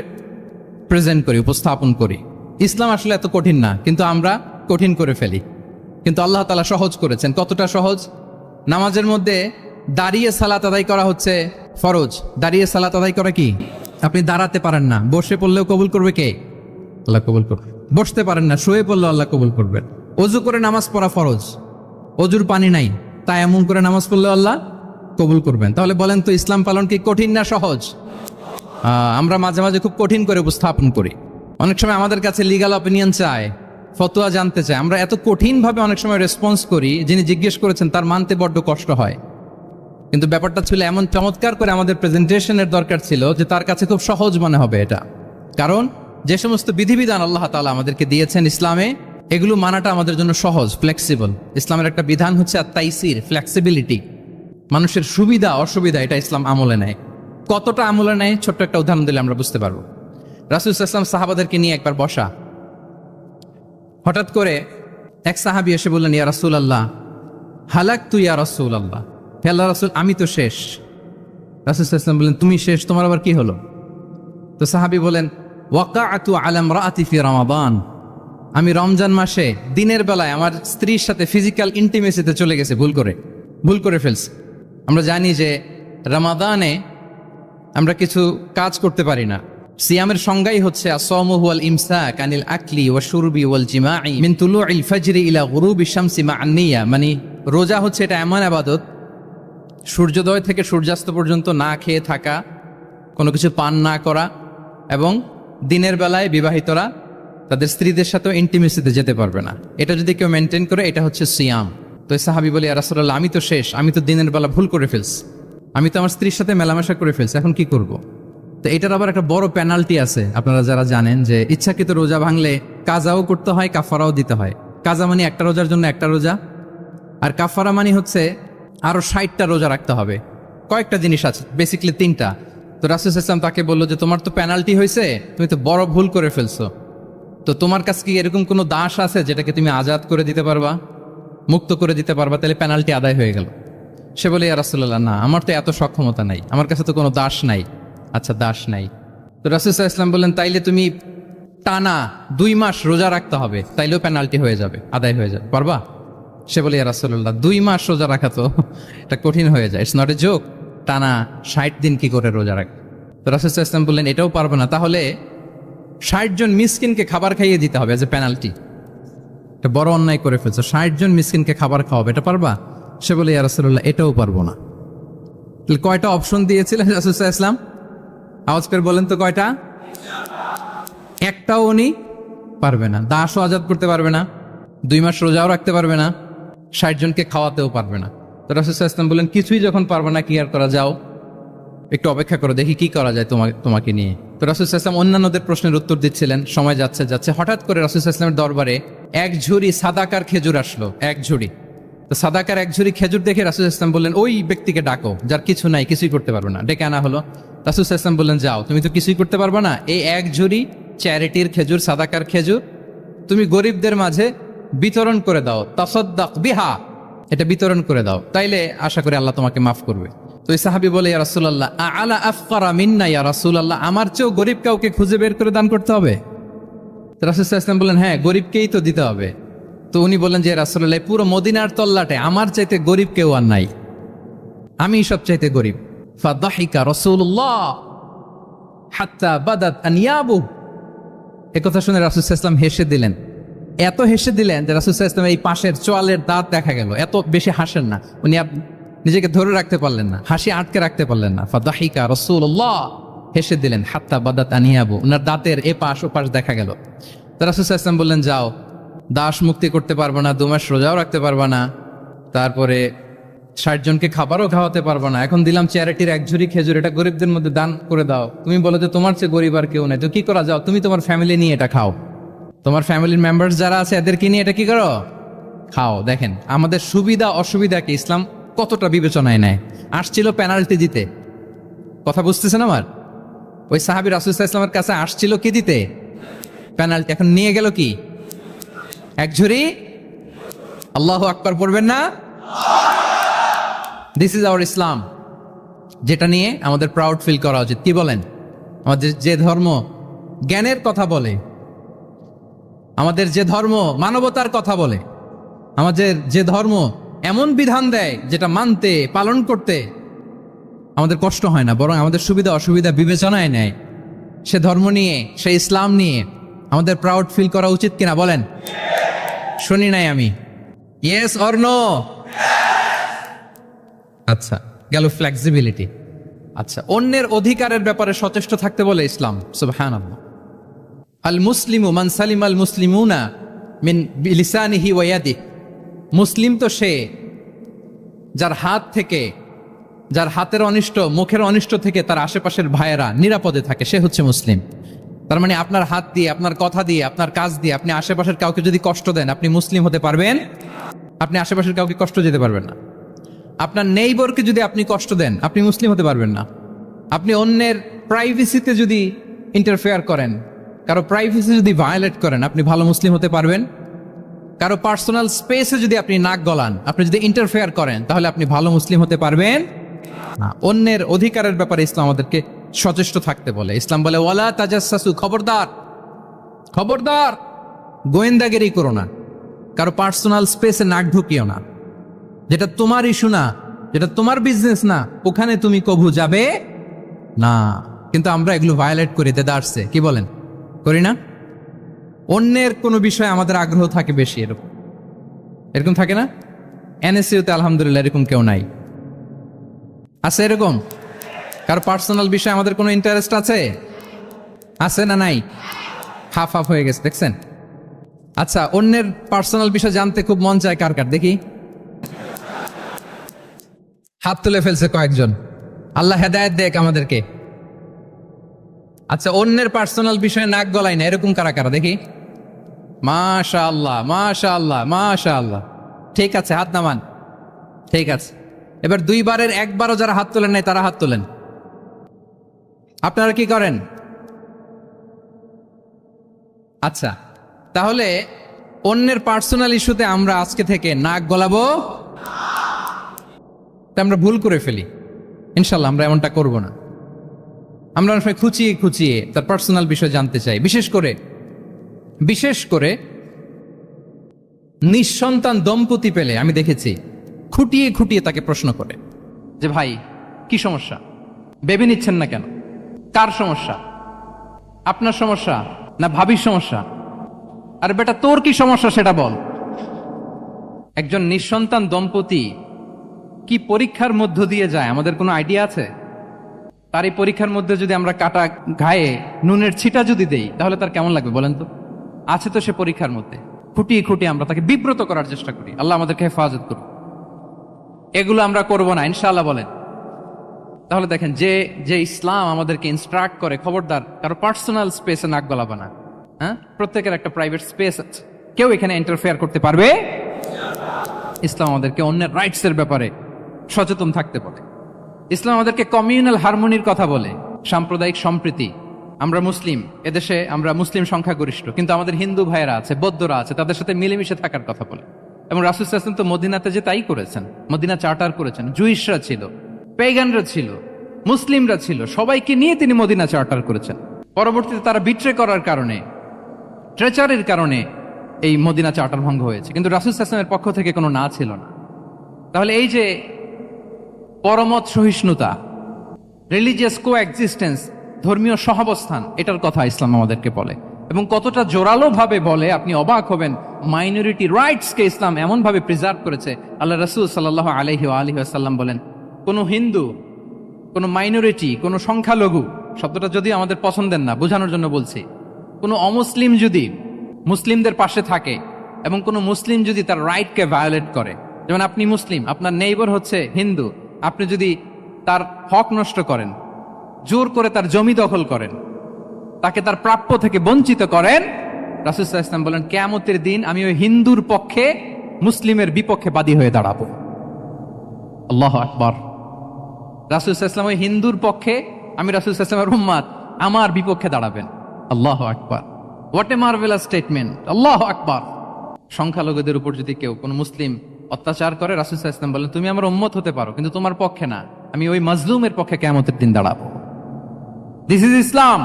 প্রেজেন্ট করি, উপস্থাপন করি। ইসলাম আসলে এত কঠিন না, কিন্তু আমরা কঠিন করে ফেলি। কিন্তু আল্লাহ তাআলা সহজ করেছেন। কতটা সহজ? নামাজের মধ্যে দাঁড়িয়ে সালাত আদায় করা হচ্ছে ফরজ। দাঁড়িয়ে সালাত আদায় করা কি? আপনি দাঁড়াতে পারেন না, বসে পড়লেও কবুল করবে কে? আল্লাহ কবুল করবে। বসতে পারেন না, শুয়ে পড়লেও আল্লাহ কবুল করবেন। অজু করে নামাজ পড়া ফরজ, অজুর পানি নাই, তাই এমন করে নামাজ পড়লেও আল্লাহ কবুল করবেন। তাহলে বলেন তো, ইসলাম পালন কি কঠিন না সহজ? আমরা মাঝে মাঝে খুব কঠিন করে উপস্থাপন করি। অনেক সময় আমাদের কাছে লিগ্যাল অপিনিয়ন চায়, ফতোয়া জানতে চায়। আমরা এত কঠিনভাবে অনেক সময় রেসপন্স করি, যিনি জিজ্ঞেস করেছেন তার মানতে বড্ড কষ্ট হয়। কিন্তু ব্যাপারটা ছিল এমন চমৎকার করে আমাদের প্রেজেন্টেশনের দরকার ছিল যে তার কাছে খুব সহজ মনে হবে এটা। কারণ যে সমস্ত বিধিবিধান আল্লাহ তাআলা আমাদেরকে দিয়েছেন ইসলামে, এগুলো মানাটা আমাদের জন্য সহজ, ফ্লেক্সিবল। ইসলামের একটা বিধান হচ্ছে আত-তাইসির, ফ্লেক্সিবিলিটি। মানুষের সুবিধা অসুবিধা এটা ইসলাম আমলে নেয়। কতটা আমলে নেয়, ছোট্ট একটা উদাহরণ দিলে আমরা বুঝতে পারবো। রাসূল সাল্লাল্লাহু আলাইহি ওয়াসাল্লাম সাহাবাদেরকে নিয়ে একবার বসা, হঠাৎ করে এক সাহাবী এসে বললেন, ইয়া রাসূলুল্লাহ হালাকতু ইয়া রাসূলুল্লাহ, হে আল্লাহর রাসূল আমি তো শেষ। রাসূল সাল্লাল্লাহু আলাইহি ওয়াসাল্লাম বললেন, তুমি শেষ, তোমার আবার কি হলো? তো সাহাবী বলেন, ওয়াকাআতু আলা ইমরাআতি ফি রমাদান, আমি রমজান মাসে দিনের বেলায় আমার স্ত্রীর সাথে ফিজিক্যাল ইন্টিমেসিতে চলে গেছে, ভুল করে ফেলছি। আমরা জানি যে রমাদানে আমরা কিছু কাজ করতে পারি না। সিয়ামের সংজ্ঞাই হচ্ছে আসসাওমু হুয়াল ইমসাক আনিল আকলি ওয়া শুরবি ওয়াল জিমাই মিন তুলুইল ফাজরি ইলা গুরুবিশ শামসি মা'আন নিয়া। মানে রোজা হচ্ছে এটা এমন ইবাদত, সূর্যোদয় থেকে সূর্যাস্ত পর্যন্ত না খেয়ে থাকা, কোনো কিছু পান না করা, এবং দিনের বেলায় বিবাহিতরা তাদের স্ত্রীদের সাথেও ইন্টিমেসিতে যেতে পারবে না। এটা যদি কেউ মেনটেন করে, এটা হচ্ছে সিয়াম। তো সাহাবী বলে, ইয়া রাসূলুল্লাহ আমি তো শেষ, আমি তো দিনের বেলা ভুল করে ফেলছি, আমি তো আমার স্ত্রীর সাথে মেলামেশা করে ফেলছি, এখন কি করব? তো এটার আবার একটা বড় পেনাল্টি আছে। আপনারা যারা জানেন যে ইচ্ছাকৃত রোজা ভাঙলে কাজাও করতে হয়, কাফারাও দিতে হয়। কাজা মানে একটা রোজার জন্য একটা রোজা, আর কাফারা মানে হচ্ছে আরো 60টা রোজা রাখতে হবে। কয়েকটা জিনিস আছে, বেসিক্যালি 3টা। তো রাসূল সাল্লাল্লাহু আলাইহি ওয়াসাল্লাম তাকে বললো যে তোমার তো পেনাল্টি হয়েছে, তুমি তো বড় ভুল করে ফেলছো, তো তোমার কাছে কি এরকম কোনো দাস আছে যেটাকে তুমি আজাদ করে দিতে পারবা, মুক্ত করে দিতে পারবা, তাহলে পেনাল্টি আদায় হয়ে গেল। সে বলে, ইয়া রাসূলুল্লাহ না, আমার তো এত সক্ষমতা নাই, আমার কাছে তো কোনো দাস নাই। আচ্ছা, দাস নাই। তো রাসূল সাল্লাল্লাহু আলাইহি ওয়াসাল্লাম বললেন, তাইলে তুমি টানা 2 মাস রোজা রাখতে হবে, তাইলেও পেনাল্টি হয়ে যাবে, আদায় হয়ে যাবে, পারবা? সে বলে, ইয়া রাসূলুল্লাহ 2 মাস রোজা রাখা তো এটা কঠিন হয়ে যায়, ইটস নট এ জোক। টানা 60 দিন কি করে রোজা রাখ? তো রাসূল সাল্লাল্লাহু আলাইহি ওয়াসাল্লাম বললেন, এটাও পারবে না, তাহলে 60 জন মিসকিনকে খাবার খাইয়ে দিতে হবে এজ এ পেনাল্টি। এটা বড় অন্যায় করে ফেলছো, 60 জন মিসকিনকে খাবার খাওয়াবে, এটা পারবা? সে বলে, ইয়া রাসূলুল্লাহ এটাও পারবো না। তাহলে কয়টা অপশন দিয়েছিলেন রাসূল সাল্লাল্লাহু আলাইহি ওয়াসাল্লাম? আওয়াজ করে বলেন তো কয়টা? একটাও উনি পারবে না। দাসও আজাদ করতে পারবে না, 2 মাস রোজাও রাখতে পারবে না, 60 জনকে খাওয়াতেও পারবে না। তো রাসূল সাল্লাল্লাহু আলাইহি ওয়াসাল্লাম বলেন, কিছুই যখন পারবে না, কি আর করা, যাও একটু অপেক্ষা করো, দেখি কি করা যায় তোমাকে নিয়ে। তো রাসূল সাল্লাল্লাহু আলাইহি ওয়াসাল্লাম অন্যান্যদের প্রশ্নের উত্তর দিচ্ছিলেন। সময় যাচ্ছে, হঠাৎ করে রাসূল সাল্লাল্লাহু আলাইহি ওয়াসাল্লামের দরবারে 1 ঝুড়ি সাদাকার খেজুর আসলো, 1 ঝুড়ি। তো সাদাকার 1 ঝুড়ি খেজুর দেখে রাসূল সাল্লাল্লাহু আলাইহি ওয়াসাল্লাম বললেন, ওই ব্যক্তিকে ডাকো যার কিছু নাই, কিছুই করতে পারবে না। ডেকে আনা হলো। রাসূল সাল্লাল্লাহু আলাইহি ওয়াসাল্লাম বললেন, যাও, তুমি তো কিছুই করতে পারবে না, এই 1 ঝুড়ি চ্যারিটির খেজুর, সাদাকার খেজুর তুমি গরিবদের মাঝে বিতরণ করে দাও, তাসাদ্দাক বিহা, এটা বিতরণ করে দাও, তাইলে আশা করি আল্লাহ তোমাকে মাফ করবে। তো ওই সাহাবী বলে, ইয়া রাসূলুল্লাহ আলা আফকারা মিন্না ইয়া রাসূলুল্লাহ, আমার চেয়েও গরিব কাউকে খুঁজে বের করে দান করতে হবে? তো রাসূল সাল্লাল্লাহু আলাইহি ওয়াসাল্লাম বললেন, হ্যাঁ, গরিবকেই তো দিতে হবে। তো উনি বললেন যে, রাসূলুল্লাহ পুরো মদিনার তল্লাটে আমার চাইতে গরিব কেউ আর নাই, আমি সবচাইতে গরিব। ফাদাহিকা রাসূলুল্লাহ হাত্তা বাদাত আনিয়াবু। একথা শুনে রাসূল সাল্লাল্লাহু আলাইহি ওয়াসাল্লাম হেসে দিলেন, এত হেসে দিলেন যে রাসূল সাল্লাল্লাহু আলাইহি ওয়াসাল্লাম এই পাশের চোয়ালের দাঁত দেখা গেল। এত বেশি হাসেন না উনি, নিজেকে ধরে রাখতে পারলেন না, হাসি আটকে রাখতে পারলেন না। ফাদাহিকা রাসূলুল্লাহ, হেসে দিলেন, হাত্তা বাদাত আনিয়াবু, ওনার দাঁতের এপাশ ওপাশ দেখা গেল। তো রাসূল সাল্লাল্লাহু আলাইহি ওয়াসাল্লাম বললেন, যাও, দাস মুক্তি করতে পারবো না, 2 মাস রোজাও রাখতে পারবা না, তারপরে 60 জনকে খাবারও খাওয়াতে পারবো না, এখন দিলাম চ্যারিটির 1 ঝুড়ি খেজুর, এটা গরিবদের মধ্যে দান করে দাও। তুমি বলো যে তোমার চেয়ে গরিব আর কেউ নাই, তো কি করা, যাও তুমি তোমার ফ্যামিলি নিয়ে এটা খাও, তোমার ফ্যামিলির মেম্বার্স যারা আছে এদেরকে নিয়ে এটা কি করো, খাও। দেখেন আমাদের সুবিধা অসুবিধাকে ইসলাম কতটা বিবেচনায় নেয়। আসছিল পেনাল্টি দিতে, কথা বুঝতেছেন আমার? ওই সাহাবী রাসূল সাল্লাল্লাহু আলাইহি ওয়াসাল্লামের কাছে আসছিল কি দিতে, পেনাল্টি, এখন নিয়ে গেল কি 1 ঝুড়ি। আল্লাহু আকবার পড়বেন না? দিস ইজ আওয়ার ইসলাম, যেটা নিয়ে আমাদের প্রাউড ফিল করা উচিত। কি বলেন? আমাদের যে ধর্ম জ্ঞানের কথা বলে, আমাদের যে ধর্ম মানবতার কথা বলে, আমাদের যে ধর্ম এমন বিধান দেয় যেটা মানতে পালন করতে আমাদের কষ্ট হয় না, বরং আমাদের সুবিধা অসুবিধা বিবেচনায় নেয়, সে ধর্ম নিয়ে, সে ইসলাম নিয়ে আমাদের প্রাউড ফিল করা উচিত কিনা বলেন? শুনি নাই আমি, ইয়েস অর নো? আচ্ছা, গেল ফ্লেক্সিবিলিটি। আচ্ছা, অন্যের অধিকারের ব্যাপারে সচেষ্ট থাকতে বলে ইসলাম। সুবহানাল্লাহ। আল মুসলিমু মান সালিম আল মুসলিমুনা মিন বিলিসানিহি ওয়া ইয়াদিহি। মুসলিম তো সে যার হাত থেকে, যার হাতের অনিষ্ট, মুখের অনিষ্ট থেকে তার আশেপাশের ভাইয়েরা নিরাপদে থাকে, সে হচ্ছে মুসলিম। তার মানে আপনার হাত দিয়ে, আপনার কথা দিয়ে, আপনার কাজ দিয়ে আপনি আশেপাশের কাউকে যদি কষ্ট দেন, আপনি মুসলিম হতে পারবেন? আপনি আশেপাশের কাউকে কষ্ট দিতে পারবেন না। আপনার নেইবরকে যদি আপনি কষ্ট দেন, আপনি মুসলিম হতে পারবেন না। আপনি অন্যের প্রাইভেসিতে যদি ইন্টারফেয়ার করেন, কারো প্রাইভেসি যদি ভায়োলেট করেন, আপনি ভালো মুসলিম হতে পারবেন? কারো পার্সোনাল স্পেসে যদি আপনি নাক গলান, আপনি যদি ইন্টারফেয়ার করেন, তাহলে আপনি ভালো মুসলিম হতে পারবেন না। অন্যের অধিকারের ব্যাপারে ইসলাম আমাদেরকে সচেষ্ট থাকতে বলে। ইসলাম বলে, ওয়ালা তাজাসসু, খবরদার, খবরদার, গোয়েন্দাগিরি করো না, কারো পার্সোনাল স্পেসে নাক ঢুকিও না। যেটা তোমার ইস্যু না, যেটা তোমার বিজনেস না, ওখানে তুমি কভু যাবে না। কিন্তু আমরা এগুলো ভায়োলেট করি, দেদারসে, কি বলেন? করি না? অন্যের কোনো বিষয়ে আমাদের আগ্রহ থাকে বেশি, এরকম এরকম থাকে না? এনএসইউতে আলহামদুলিল্লাহ এরকম কেউ নাই, আছে এরকম? কারো পার্সোনাল বিষয়ে আমাদের কোনো ইন্টারেস্ট আছে? আছে না নাই? হাফ হাফ হয়ে গেছে, দেখছেন? আচ্ছা, অন্যের পার্সোনাল বিষয় জানতে খুব মন চায় কার কার, দেখি হাত তুলে ফেলছে কয়েকজন। আল্লাহ হেদায়েত দেখ আমাদেরকে। আচ্ছা, অন্যের পার্সোনাল বিষয়ে নাক গলাই না, এরকম কারা কারা, দেখি। মাশাআল্লাহ, মাশাআল্লাহ, মাশাআল্লাহ। ঠিক আছে, হাত নামান। ঠিক আছে, এবার 2 বারের 1 বারও যারা হাত তোলেন নাই তারা হাত তোলেন। আপনারা কি করেন? আচ্ছা, তাহলে অন্যের পার্সোনাল ইস্যুতে আমরা আজকে থেকে নাক গলাবো, আমরা ভুল করে ফেলি। ইনশাল্লাহ আমরা এমনটা করব না। আমরা অনেক সময় খুঁচিয়ে খুঁচিয়ে তার পার্সোনাল বিষয় জানতে চাই। বিশেষ করে নিঃসন্তান দম্পতি পেলে আমি দেখেছি খুঁটিয়ে খুঁটিয়ে তাকে প্রশ্ন করে যে, ভাই কি সমস্যা, বেবি নিচ্ছেন না কেন, কার সমস্যা, আপনার সমস্যা না ভাবির সমস্যা, আর বেটা তোর কি সমস্যা সেটা বল। একজন নিঃসন্তান দম্পতি কি পরীক্ষার মধ্য দিয়ে যায় আমাদের কোনো আইডিয়া আছে? তার এই পরীক্ষার মধ্যে যদি আমরা কাটা ঘায়ে নুনের ছিটা যদি দেই, তাহলে তার কেমন লাগবে বলেন তো? আছে তো সে পরীক্ষার মধ্যে, খুঁটিয়ে খুঁটিয়ে আমরা তাকে বিব্রত করার চেষ্টা করি। আল্লাহ আমাদেরকে হেফাজত করুন। এগুলো আমরা করব না ইনশাআল্লাহ, বলেন। তাহলে দেখেন, যে ইসলাম আমাদেরকে ইনস্ট্রাক্ট করে, খবরদার কারো পার্সোনাল স্পেসে নাক গলাবা না। হ্যাঁ, প্রত্যেকের একটা প্রাইভেট স্পেস আছে, কেউ এখানে ইন্টারফেয়ার করতে পারবে। ইসলাম আমাদেরকে অন্যের রাইটস এর ব্যাপারে সচেতন থাকতে বলে। ইসলাম আমাদেরকে কমিউনাল হারমোনির কথা বলে, সাম্প্রদায়িক সম্প্রীতি। আমরা মুসলিম, এদেশে আমরা মুসলিম সংখ্যাগরিষ্ঠ, কিন্তু আমাদের হিন্দু ভাইয়েরা আছে, বৌদ্ধরা আছে, তাদের সাথে মিলেমিশে থাকার কথা বলে। এবং রাসূল সাল্লাল্লাহু আলাইহি ওয়াসাল্লাম তো মদিনাতে যে তাই করেছেন, মদিনা চার্টার করেছেন। জুইশরা ছিল, পেগানরা ছিল, মুসলিমরা ছিল, সবাইকে নিয়ে তিনি মদিনা চার্টার করেছেন। পরবর্তীতে তারা বিট্রে করার কারণে, ট্রেচারের কারণে এই মদিনা চার্টার ভঙ্গ হয়েছে, কিন্তু রাসূল সাল্লাল্লাহু আলাইহি ওয়াসাল্লামের পক্ষ থেকে কোনো না ছিল না। তাহলে এই যে পরমত সহিষ্ণুতা, রিলিজিয়াস কোএক্সিস্টেন্স, ধর্মীয় সহাবস্থান, এটার কথা ইসলাম আমাদেরকে বলে, এবং কতটা জোরালো ভাবে বলে আপনি অবাক হবেন। মাইনরিটি রাইটস কে ইসলাম এমন ভাবে প্রিজার্ভ করেছে। আল্লাহ রাসূল সাল্লাল্লাহু আলাইহি ওয়াসাল্লাম বলেন, কোন হিন্দু, কোন মাইনরিটি, কোন সংখ্যালঘু, শব্দটা যদি আমাদের পছন্দের না, বোঝানোর জন্য বলছি, কোন অমুসলিম যদি মুসলিমদের পাশে থাকে এবং কোন মুসলিম যদি তার রাইটকে ভায়োলেট করে, যেমন আপনি মুসলিম, আপনার নেইবার হচ্ছে হিন্দু, আপনি যদি তার হক নষ্ট করেন, জোর করে তার জমি দখল করেন, তাকে তার প্রাপ্য থেকে বঞ্চিত করেন, রাসূল সাল্লাল্লাহু আলাইহি ওয়াসাল্লাম বলেন কিয়ামতের দিন আমি ওই হিন্দুর পক্ষে মুসলিমের বিপক্ষে বাদী হয়ে দাঁড়াবো। আল্লাহু আকবার। রাসূল সাল্লাল্লাহু আলাইহি ওয়াসাল্লাম ওই হিন্দুর পক্ষে, আমি রাসূল সাল্লাল্লাহু আলাইহি ওয়াসাল্লামের উম্মত, আমার বিপক্ষে দাঁড়াবেন। আল্লাহু আকবার। What a marvellous statement. আল্লাহু আকবার। সংখ্যালঘুদের উপর যদি কেউ কোন মুসলিম অত্যাচার করে, রাসূল সাল্লাল্লাহু আলাইহি ওয়াসাল্লাম বলেন তুমি আমার উম্মত হতে পারো, কিন্তু তোমার পক্ষে না, আমি ওই মাজলুমের পক্ষে কিয়ামতের দিন দাঁড়াবো। দিস ইজ ইসলাম।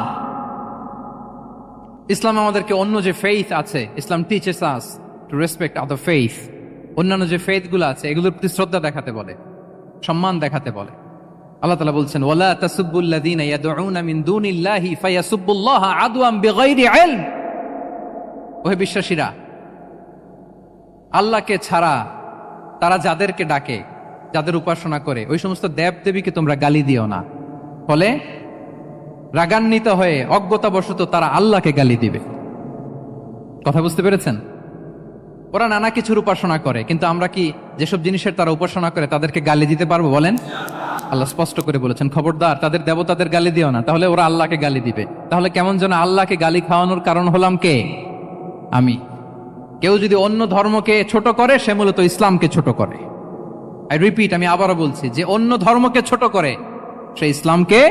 ইসলাম আমাদেরকে অন্য যে ফেইথ আছে, Islam teaches us to respect other faith, অন্যান্য যে ফেইথ গুলো আছে এগুলোর প্রতি শ্রদ্ধা দেখাতে বলে, সম্মান দেখাতে বলে। আল্লাহ তাআলা বলছেন ওয়ালা তাসুবুল্লাযীনা ইয়াদউনা মিন দুনিল্লাহি ফায়াসুবুল্লাহা আদওয়ান বিগাইরি ইলম। ওহে বিশ্বাসীরা, আল্লাহকে ছাড়া তারা যাদেরকে ডাকে, যাদের উপাসনা করে, ওই সমস্ত দেব দেবীকে তোমরা গালি দিও না, ফলে রাগান্বিত হয়ে অজ্ঞতাবশত তারা আল্লাহকে গালি দিবে। কথা বুঝতে পেরেছেন? ওরা নানা কিছুর উপাসনা করে, কিন্তু আমরা কি যেসব জিনিসের তারা উপাসনা করে তাদেরকে গালি দিতে পারবো বলেন? আল্লাহ স্পষ্ট করে বলেছেন খবরদার তাদের দেবতাদের গালি দিও না, তাহলে ওরা আল্লাহকে গালি দিবে। তাহলে কেমন যেন আল্লাহকে গালি খাওয়ানোর কারণ হলাম কে? আমি। কেউ যদি অন্য ধর্মকে ছোট করে সে মূলত ইসলামকে ছোট করে। আই রিপিট, আমি আবারও বলছি, যে অন্য ধর্মকে ছোট করে সে ইসলামকে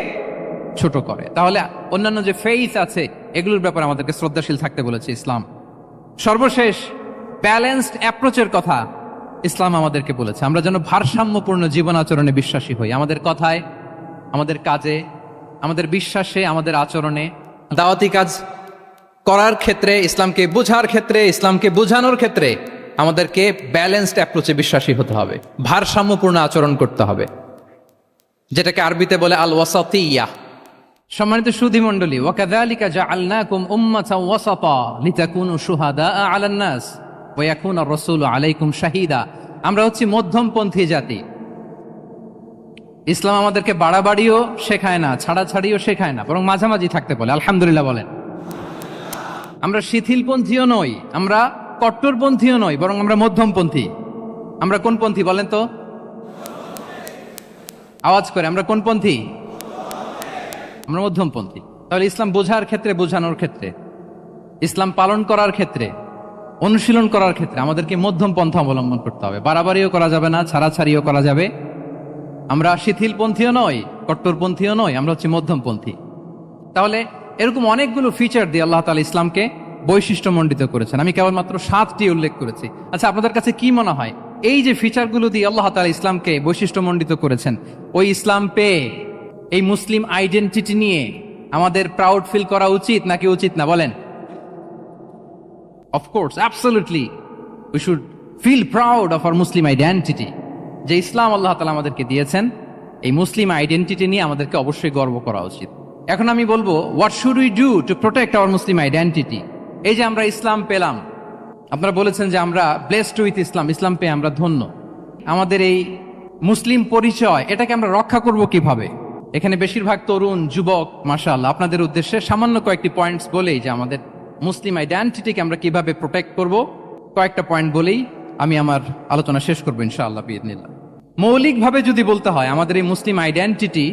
ছোট করে। তাহলে অন্যান্য যে ফেইথ আছে এগুলোর ব্যাপারে আমাদেরকে শ্রদ্ধাশীল থাকতে বলেছে ইসলাম। সর্বশেষ ব্যালেন্সড অ্যাপ্রোচের কথা ইসলাম আমাদেরকে বলেছে, আমরা যেন ভারসাম্যপূর্ণ জীবন আচরণে বিশ্বাসী হই, আমাদের কথায়, আমাদের কাজে, আমাদের বিশ্বাসে, আমাদের আচরণে। দাওয়াতি কাজ করার ক্ষেত্রে, ইসলামকে বোঝার ক্ষেত্রে, ইসলামকে বোঝানোর ক্ষেত্রে আমাদেরকে ব্যালেন্সড অ্যাপ্রোচে বিশ্বাসী হতে হবে, ভারসাম্যপূর্ণ আচরণ করতে হবে, যেটাকে আরবিতে বলে আল ওয়াসাতিয়া। সম্মানিত সুধী মণ্ডলী, ওয়াকাযালিকা জাআলনাকুম উম্মাতান ওয়াসাতা লিতাকুনু শুহাদা আলান নাস ওয়া ইয়াকুনা আর-রাসূলু আলাইকুম শাহীদা। আমরা হচ্ছি মধ্যমপন্থী জাতি। ইসলাম আমাদেরকে বাড়াবাড়িও শেখায় না, ছাড়াছাড়িও শেখায় না, বরং মাঝামাঝি থাকতে বলে। আলহামদুলিল্লাহ বলেন। আমরা শিথিলপন্থীও নই, আমরা কট্টরপন্থীও নই, বরং আমরা মধ্যমপন্থী। আমরা কোন পন্থী বলেন তো? আওয়াজ করে, আমরা কোন পন্থী? আমরা মধ্যমপন্থী। তাহলে ইসলাম বোঝার ক্ষেত্রে, বোঝানোর ক্ষেত্রে, ইসলাম পালন করার ক্ষেত্রে, অনুশীলন করার ক্ষেত্রে আমাদেরকে মধ্যম পন্থা অবলম্বন করতে হবে। বাড়াবাড়িও করা যাবে না, ছাড়াছাড়িও করা যাবে। আমরা শিথিলপন্থীও নই, কট্টরপন্থীও নই, আমরা হচ্ছে মধ্যমপন্থী। তাহলে এরকম অনেকগুলো ফিচার দিয়ে আল্লাহ তাআলা ইসলামকে বৈশিষ্ট্যমণ্ডিত করেছেন। আমি কেবলমাত্র 7টি উল্লেখ করেছি। আচ্ছা, আপনাদের কাছে কি মনে হয় এই যে ফিচারগুলো দিয়ে আল্লাহ তাআলা ইসলামকে বৈশিষ্ট্যমণ্ডিত করেছেন, ওই ইসলাম পেয়ে এই মুসলিম আইডেন্টিটি নিয়ে আমাদের প্রাউড ফিল করা উচিত নাকি উচিত না বলেন? Of course, absolutely we should feel proud of our মুসলিম আইডেন্টিটি। যে ইসলাম আল্লাহ তাআলা আমাদেরকে দিয়েছেন, এই মুসলিম আইডেন্টিটি নিয়ে আমাদেরকে অবশ্যই গর্ব করা উচিত। এখন আমি বলবো, what should we do to protect our মুসলিম আইডেন্টিটি? এই যে আমরা ইসলাম পেলাম, আপনারা বলেছেন যে আমরা ব্লেসড উইথ ইসলাম, ইসলাম পেয়ে আমরা ধন্য। আমাদের এই মুসলিম পরিচয়, এটাকে আমরা রক্ষা করব কিভাবে? এখানে বেশিরভাগ তরুণ যুবক, মাশাআল্লাহ, আপনাদের উদ্দেশ্যে সামান্য কয়েকটি পয়েন্টস বলেই যে আমাদের মুসলিম আইডেন্টিটিকে আমরা কিভাবে প্রোটেক্ট করব, কয়েকটা পয়েন্ট বলেই আমি আমার আলোচনা শেষ করবো ইনশাআল্লাহ বিইذনিল্লাহ। মৌলিকভাবে যদি বলতে হয়, আমাদের এই মুসলিম আইডেন্টিটি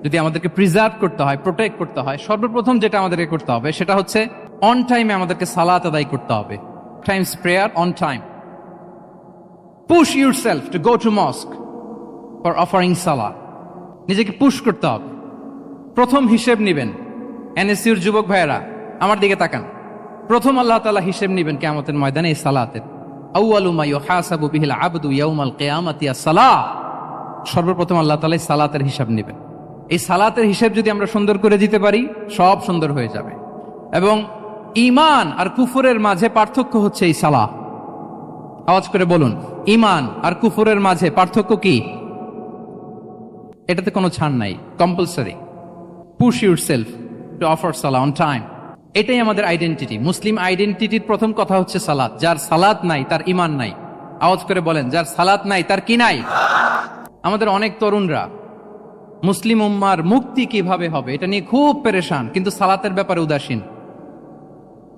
যদি আমাদেরকে প্রিজার্ভ করতে হয়, প্রোটেক্ট করতে হয়, সর্বপ্রথম যেটা আমাদেরকে করতে হবে সেটা হচ্ছে অন টাইমে আমাদেরকে সালাত আদায় করতে হবে। Times prayer on time. Push yourself to go to mosque for offering সালাহ। নিজেকে পুশ করতে হবে। প্রথম হিসেব নিবেন। এনএসইউর যুবক ভাইয়েরা আমার দিকে তাকান। প্রথম আল্লাহ তাআলা হিসেব নিবেন কিয়ামতের ময়দানে এই সালাতের। আউয়ালু মা ইউহাসাবু বিহিল আবদু ইয়াউমাল কিয়ামাতি আস-সালাহ। সর্বপ্রথম আল্লাহ তাআলা সালাতের হিসাব নেবেন। এই সালাতের হিসাব যদি আমরা সুন্দর করে দিতে পারি, সব সুন্দর হয়ে যাবে। এবং ঈমান আর কুফরের মাঝে পার্থক্য হচ্ছে এই সালাহ। আওয়াজ করে বলুন, ঈমান আর কুফরের মাঝে পার্থক্য কি? এটাতে কোনো ছাড় নাই, compulsory. Push yourself to offer Salah on time. এটাই আমাদের আইডেন্টিটি। মুসলিম আইডেন্টিটির প্রথম কথা হচ্ছে সালাত। যার সালাত নাই তার ঈমান নাই। আওয়াজ করে বলেন, যার সালাত নাই তার কি নাই? আমাদের অনেক তরুণরা মুসলিম উম্মার মুক্তি কিভাবে হবে এটা নিয়ে খুব পেরেশান, কিন্তু সালাতের ব্যাপারে উদাসীন।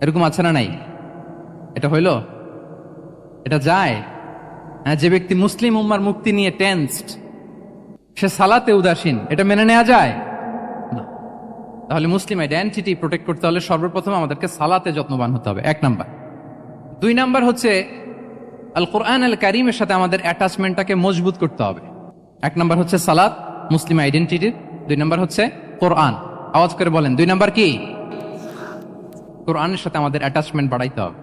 এরকম আছে না নাই? এটা হইল? এটা যায়? হ্যাঁ, যে ব্যক্তি মুসলিম উম্মার মুক্তি নিয়ে টেন্সড, সে সালাতে উদাসীন, এটা মেনে নেওয়া যায় না। তাহলে মুসলিম আইডেন্টিটি প্রোটেক্ট করতে হলে সর্বপ্রথম আমাদেরকে সালাতে যত্নবান হতে হবে, 1 নাম্বার। 2 নাম্বার হচ্ছে আল কোরআন আল কারীমের সাথে আমাদের অ্যাটাচমেন্টটাকে মজবুত করতে হবে। 1 নাম্বার হচ্ছে সালাত মুসলিম আইডেন্টিটির, 2 নাম্বার হচ্ছে কোরআন। আওয়াজ করে বলেন, 2 নাম্বার কি? কোরআনের সাথে আমাদের অ্যাটাচমেন্ট বাড়াইতে হবে।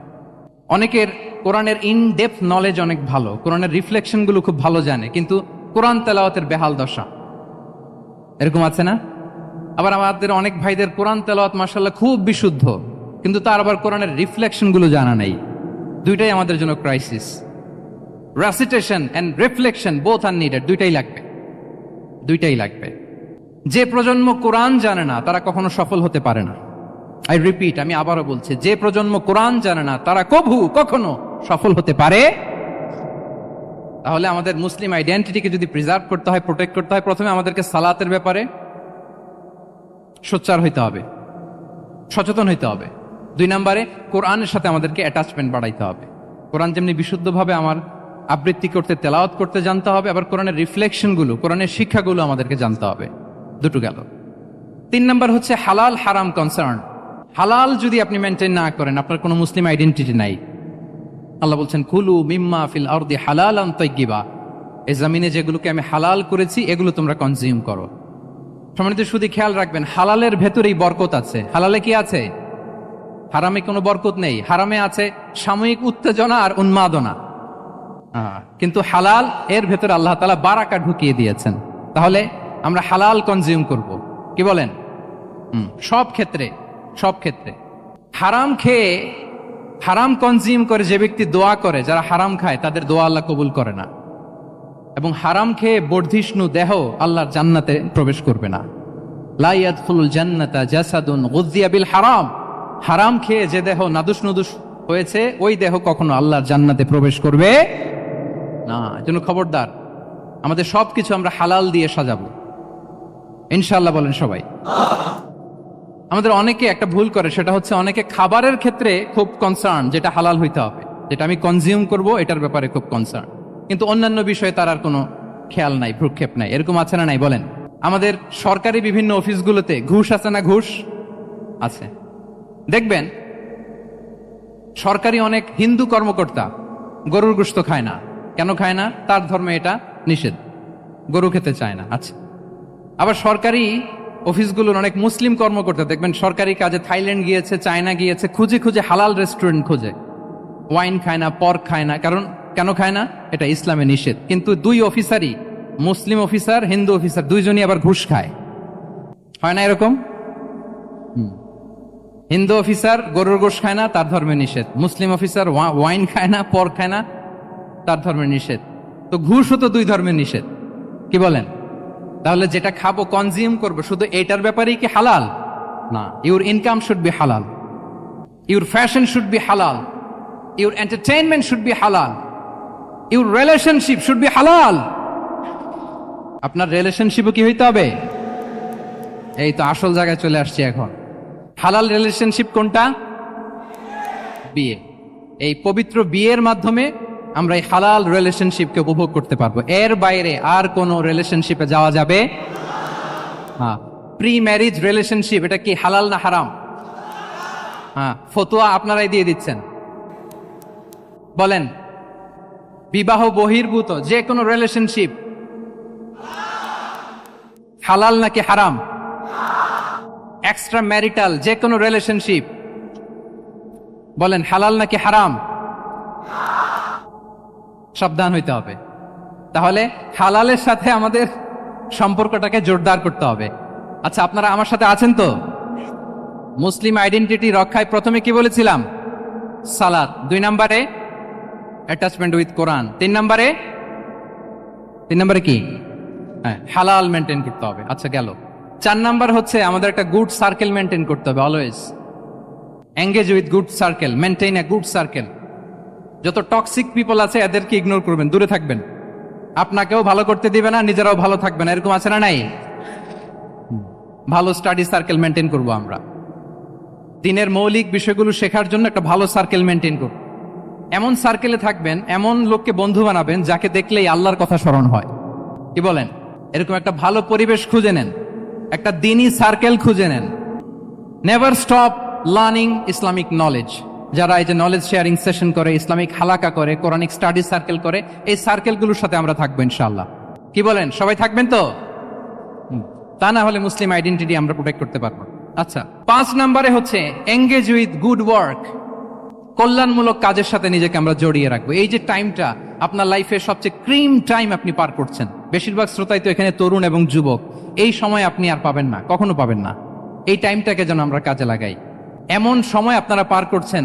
অনেকের কোরআনের ইন ডেপথ নলেজ অনেক ভালো, কোরআনের রিফ্লেকশন গুলো খুব ভালো জানে, কিন্তু কোরআন তেলাওয়াতের বেহাল দশা। এরকম আছে না? আবার আমাদের অনেক ভাইদের কোরআন তেলাওয়াত মাশাআল্লাহ খুব বিশুদ্ধ, কিন্তু তার আবার কোরআনের রিফ্লেকশন গুলো জানা নাই। দুইটাই আমাদের জন্য crisis. Recitation and reflection both are needed. দুইটাই লাগবে। যে প্রজন্ম কোরআন জানে না তারা কখনো সফল হতে পারে না। আই রিপিট, আমি আবারও বলছি, যে প্রজন্ম কোরআন জানে না তারা কখনো সফল হতে পারে। তাহলে আমাদের মুসলিম আইডেন্টিটিকে যদি প্রিজার্ভ করতে হয়, প্রোটেক্ট করতে হয়, প্রথমে আমাদেরকে সালাতের ব্যাপারে সোচ্চার হইতে হবে, সচেতন হইতে হবে। 2 নম্বরে কোরআনের সাথে আমাদেরকে অ্যাটাচমেন্ট বাড়াইতে হবে। কোরআন যেমনি বিশুদ্ধভাবে আমার আবৃত্তি করতে, তেলাওয়াত করতে জানতে হবে, আবার কোরআনের রিফ্লেকশনগুলো, কোরআনের শিক্ষাগুলো আমাদেরকে জানতে হবে। দুটো গেল। 3 নম্বর হচ্ছে হালাল হারাম কনসার্ন। হালাল যদি আপনি মেনটেন না করেন, আপনার কোনো মুসলিম আইডেন্টিটি নাই। আল্লাহ বলছেন, কুলু মিম্মা ফিল আরদি হালালান তাইয়্যিবা। এই জমিনে যেগুলোকে আমি হালাল করেছি এগুলো তোমরা কনজিউম করো। সম্মানিত শুধু খেয়াল রাখবেন, হালালের ভেতরেই বরকত আছে। হালালে কি আছে? হারামে কোনো বরকত নেই। হারামে আছে সাময়িক উত্তেজনা আর উন্মাদনা, কিন্তু হালাল এর ভেতরে আল্লাহ তাআলা বারাকা ঢুকিয়ে দিয়েছেন। তাহলে আমরা হালাল কনজিউম করব, কি বলেন? সব ক্ষেত্রে। হারাম খেয়ে, হারাম কনজিউম করে যে ব্যক্তি দোয়া করে, যারা হারাম খায় তাদের দোয়া আল্লাহ কবুল করে না। এবং হারাম খেয়ে বর্ধিষ্ণু দেহ আল্লাহর জান্নাতে প্রবেশ করবে না। লা ইয়াদখুলুল জান্নাতা জাসাদুন গুযিয়া বিল হারাম। হারাম খেয়ে যে দেহ নাদুস নুদুস হয়েছে, ওই দেহ কখনো আল্লাহর জান্নাতে প্রবেশ করবে না। এজন্য খবরদার, আমাদের সবকিছু আমরা হালাল দিয়ে সাজাবো ইনশাআল্লাহ। বলেন সবাই। আমাদের অনেকে একটা ভুল করে, সেটা হচ্ছে অনেকে খাবারের ক্ষেত্রে খুব কনসার্ন, যেটা হালাল হইতে হবে, যেটা আমি কনজিউম করব এটার ব্যাপারে খুব কনসার্ন, কিন্তু অন্যান্য বিষয়ে তার আর কোনো খেয়াল নাই, ভ্রুক্ষেপ নাই। এরকম আছে না নাই? বলেন। আমাদের সরকারি বিভিন্ন অফিসগুলোতে ঘুষ আছে না? ঘুষ আছে। দেখবেন সরকারি অনেক হিন্দু কর্মকর্তা গরুর গোশত খায় না। কেন খায় না? তার ধর্মে এটা নিষেধ, গরু খেতে চায় না। আচ্ছা, আবার সরকারি অফিসগুলোর অনেক মুসলিম কর্মকর্তা দেখবেন সরকারি কাজে থাইল্যান্ড গিয়েছে, চায়না গিয়েছে, খুঁজে খুঁজে হালাল রেস্টুরেন্ট খোঁজে, ওয়াইন খায় না, পর্ক খায় না। কারণ কেন খায় না? এটা ইসলামে নিষেধ। কিন্তু 2 অফিসারই, মুসলিম অফিসার, হিন্দু অফিসার, দুইজনই আবার ঘুষ খায়। হয় না এরকম? হিন্দু অফিসার গরুর গোশ খায় না, তার ধর্মে নিষেধ। মুসলিম অফিসার ওয়াইন খায় না, পর্ক খায় না, তার ধর্মে নিষেধ। তো ঘুষও তো 2 ধর্মের নিষেধ, কি বলেন? তাহলে যেটা খাবো, কনজিউম করবো, শুধু এটার ব্যাপারেই কি হালাল? না। ইউর ইনকাম শুড বি হালাল, ইউর ফ্যাশন শুড বি হালাল, ইউর এন্টারটেইনমেন্ট শুড বি হালাল, ইউর রিলেশনশিপ শুড বি হালাল। আপনার রিলেশনশিপও কি হইতে হবে? এই তো আসল জায়গায় চলে আসছি এখন। হালাল রিলেশনশিপ কোনটা? বিয়ে। এই পবিত্র বিয়ের মাধ্যমে আমরা এই হালাল রিলেশনশিপকে উপভোগ করতে পারবো। এর বাইরে আর কোনো রিলেশনশিপে যাওয়া যাবে না। প্রি ম্যারিজ রিলেশনশিপ, এটা কি হালাল না হারাম? ফতোয়া আপনারাই দিয়ে দিচ্ছেন। বলেন, বিবাহ বহির্ভূত যে কোনো রিলেশনশিপ হালাল নাকি হারাম? এক্সট্রা ম্যারিটাল যে কোনো রিলেশনশিপ বলেন হালাল নাকি হারাম? সাবধান হইতে হবে। তাহলে হালালের সাথে আমাদের সম্পর্কটাকে জোরদার করতে হবে। আচ্ছা, আপনারা আমার সাথে আছেন তো? মুসলিম আইডেন্টিটি রক্ষায় প্রথমে কি বলেছিলাম? সালাত। 2 নম্বরে অ্যাটাচমেন্ট উইথ কোরআন। 3 নম্বরে কি? হ্যাঁ, হালাল মেনটেন করতে হবে। আচ্ছা, গেল। 4 নাম্বার হচ্ছে আমাদের একটা গুড সার্কেল মেনটেন করতে হবে। Always engage with good circle, maintain a good circle. যত টক্সিক পিপল আছে এদেরকে ইগনোর করবেন, দূরে থাকবেন। আপনাকেও ভালো করতে দিবে না, নিজেরাও ভালো থাকবে না। এরকম আছে না নাই? ভালো স্টাডি সার্কেল মেনটেন করব আমরা। দিনের মৌলিক বিষয়গুলো শেখার জন্য একটা ভালো সার্কেল মেনটেন করব। এমন সার্কেলে থাকবেন, এমন লোককে বন্ধু বানাবেন যাকে দেখলেই আল্লাহর কথা স্মরণ হয়। কি বলেন? এরকম একটা ভালো পরিবেশ খুঁজে নেন, একটা দ্বীনি সার্কেল খুঁজে নেন। Never stop learning Islamic knowledge. যারা এই যে নলেজ শেয়ারিং সেশন করে, ইসলামিক হালাকা করে, কোরআনিক স্টাডি সার্কেল করে, এই সার্কেলগুলোর সাথে আমরা থাকবো ইনশাআল্লাহ। কি বলেন? সবাই থাকবেন তো? তা না হলে মুসলিম আইডেন্টিটি আমরা প্রোটেক্ট করতে পারবো। আচ্ছা, 5 নম্বরে হচ্ছে এঙ্গেজ উইথ গুড ওয়ার্ক। কল্যাণমূলক কাজের সাথে নিজেকে আমরা জড়িয়ে রাখবো। এই যে টাইমটা আপনার লাইফের সবচেয়ে ক্রিম টাইম আপনি পার করছেন, বেশিরভাগ শ্রোতাই তো এখানে তরুণ এবং যুবক, এই সময় আপনি আর পাবেন না, কখনো পাবেন না। এই টাইমটাকে যেন আমরা কাজে লাগাই। এমন সময় আপনারা পার করছেন,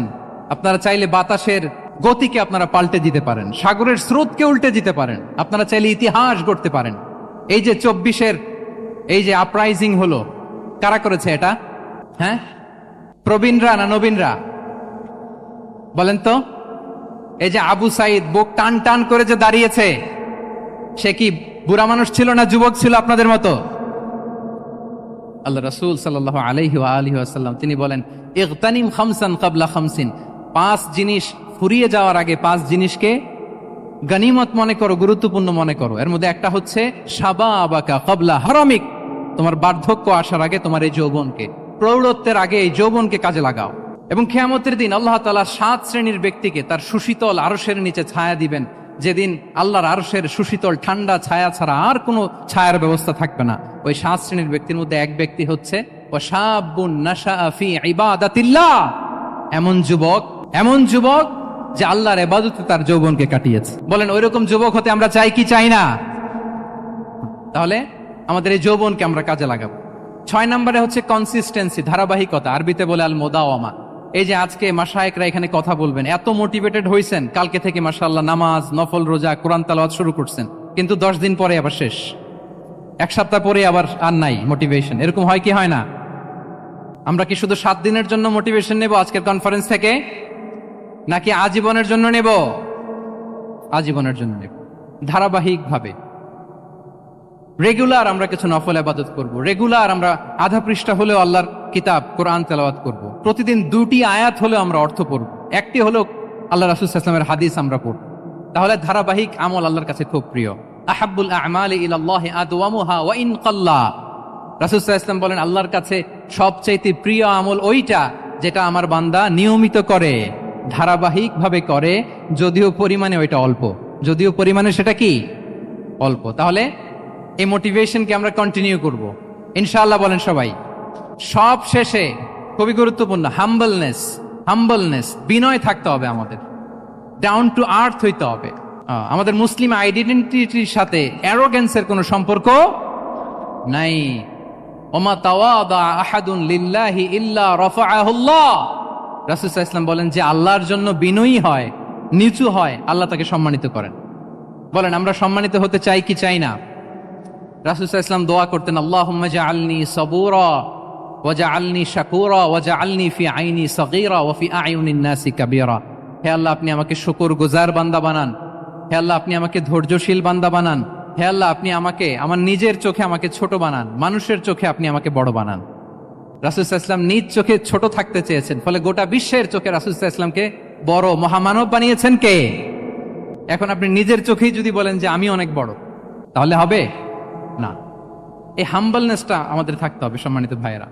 আপনারা চাইলে বাতাসের গতিকে আপনারা পাল্টে দিতে পারেন, সাগরের স্রোতকে উল্টে দিতে পারেন, আপনারা চাইলে ইতিহাস গড়তে পারেন। এই যে 24-এর এই যে আপরাইজিং হলো, কারা করেছে এটা? হ্যাঁ, প্রবীণরা না নবীনরা? বলেন তো। এই যে আবু সাইদ বুক টান টান করে যে দাঁড়িয়েছে, সে কি বুড়া মানুষ ছিল না যুবক ছিল আপনাদের মতো? আল্লাহ রাসূল সাল্লাল্লাহু আলাইহি ওয়া আলিহি ওয়াসাল্লাম তিনি বলেন, ইগতানিম খামসান ক্বাবলা খামসিন। 5 জিনিস ফুরিয়ে যাওয়ার আগে 5 জিনিসকে গনিমত মনে করো, গুরুত্বপূর্ণ মনে করো। এর মধ্যে একটা হচ্ছে শাবাবাকা ক্বাবলা হারামিক। তোমার বার্ধক্য আসার আগে তোমার এই যৌবনকে, প্রৌঢ়ত্বের আগে এই যৌবনকে কাজে লাগাও। এবং কিয়ামতের দিন আল্লাহ তাআলা 7 শ্রেণীর ব্যক্তিকে তার সুশীতল আরশের নিচে ছায়া দিবেন, যেদিন আল্লাহর আরশের সুশীতল ঠান্ডা ছায়া ছাড়া আর কোনো ছায়ার ব্যবস্থা থাকবে না। ওই 7 শ্রেণীর ব্যক্তির মধ্যে এক ব্যক্তি হচ্ছে ওয়াশাবুন নাশাআ ফি ইবাদাতিল্লাহ। এমন যুবক যে আল্লাহর ইবাদতে তার যৌবনকে কাটিয়েছে। বলেন, ওইরকম যুবক হতে আমরা চাই কি চাই না? তাহলে আমাদের এই যৌবনকে আমরা কাজে লাগাবো। 6 নম্বরে হচ্ছে কনসিস্টেন্সি, ধারাবাহিকতা। আরবিতে বলে আল মুদাওয়ামা। এই যে আজকে মাশায়েখরা এখানে কথা বলবেন, এত মোটিভেটেড হইছেন, কালকে থেকে মাশাআল্লাহ নামাজ, নফল রোজা, কোরআন তেলাওয়াত শুরু করছেন, কিন্তু 10 দিন পরে আবার শেষ, 1 সপ্তাহ পরে আবার আর নাই মোটিভেশন। এরকম হয় কি হয় না? আমরা কি শুধু 7 দিনের জন্য মোটিভেশন নেব আজকের কনফারেন্স থেকে, নাকি আজীবনের জন্য নেব? আজীবনের জন্য নেব। ধারাবাহিকভাবে রেগুলার আমরা কিছু নফল ইবাদত করব, রেগুলার আমরা আধা পৃষ্ঠা হলেও আল্লাহর কিতাব কোরআন তেলাওয়াত করব, প্রতিদিন 2টি আয়াত হলেও আমরা অর্থ পড়ব, একটি হলেও আল্লাহ রাসূল সাল্লাল্লাহু আলাইহি ওয়াসাল্লামের হাদিস আমরা পড়ব। তাহলে ধারাবাহিক আমল আল্লাহর কাছে খুব প্রিয়। আহাব্বুল আ'মালি ইলাল্লাহি আদওয়ামুহা ওয়া ইন কাল্লা। রাসূল সাল্লাল্লাহু আলাইহি ওয়াসাল্লাম বলেন, আল্লাহর কাছে সবচাইতে প্রিয় আমল ওইটা যেটা আমার বান্দা নিয়মিত করে, ধারাবাহিকভাবে করে, যদিও পরিমাণে ওইটা অল্প, যদিও পরিমাণে সেটা কি অল্প। তাহলে এই মোটিভেশনকে আমরা কন্টিনিউ করব ইনশাআল্লাহ। বলেন সবাই। সব শেষে খুবই গুরুত্বপূর্ণ হাম্বলনেস, বিনয় থাকতে হবে আমাদের, ডাউন টু আর্থ হইতে হবে। আমাদের মুসলিম আইডেন্টিটির সাথে অ্যারোগেন্সের কোনো সম্পর্ক নাই। ওমা তাওয়াদা আহাদুন লিল্লাহি ইল্লা রাফাআহুল্লাহ। রাসূল সাল্লাল্লাহু আলাইহি ওয়াসাল্লাম বলেন, যে আল্লাহর জন্য বিনয়ী হয়, নিচু হয়, আল্লাহ তাকে সম্মানিত করেন। বলেন, আমরা সম্মানিত হতে চাই কি চাই না? রাসূল সাল্লাল্লাহু আলাইহি ওয়াসাল্লাম দোয়া করতেন, আল্লাহুম্মা জাআলনি সাবুরা ওয়া জাআলনি শাকুরা ওয়া জাআলনি ফি আইনি সাগীরা ওয়া ফি আ'য়ুনিন নাসি কাবীরা। হে আল্লাহ, আপনি আমাকে শুকরগুজার বান্দা বানান। হে আল্লাহ, আপনি আমাকে ধৈর্যশীল বান্দা বানান। হে আল্লাহ, আপনি আমাকে আমার নিজের চোখে আমাকে ছোট বানান, মানুষের চোখে আপনি আমাকে বড় বানান। রাসূল সাল্লাল্লাহু আলাইহি ওয়াসাল্লাম নিজ চোখে ছোট থাকতে চেয়েছেন, ফলে গোটা বিশ্বের চোখে রাসূল সাল্লাল্লাহু আলাইহি ওয়াসাল্লামকে বড় মহামানব বানিয়েছেন কে? এখন আপনি নিজের চোখেই যদি বলেন যে আমি অনেক বড়, তাহলে হবে না। এই হাম্বলনেসটা আমাদের থাকতে হবে। সম্মানিত ভাইয়েরা,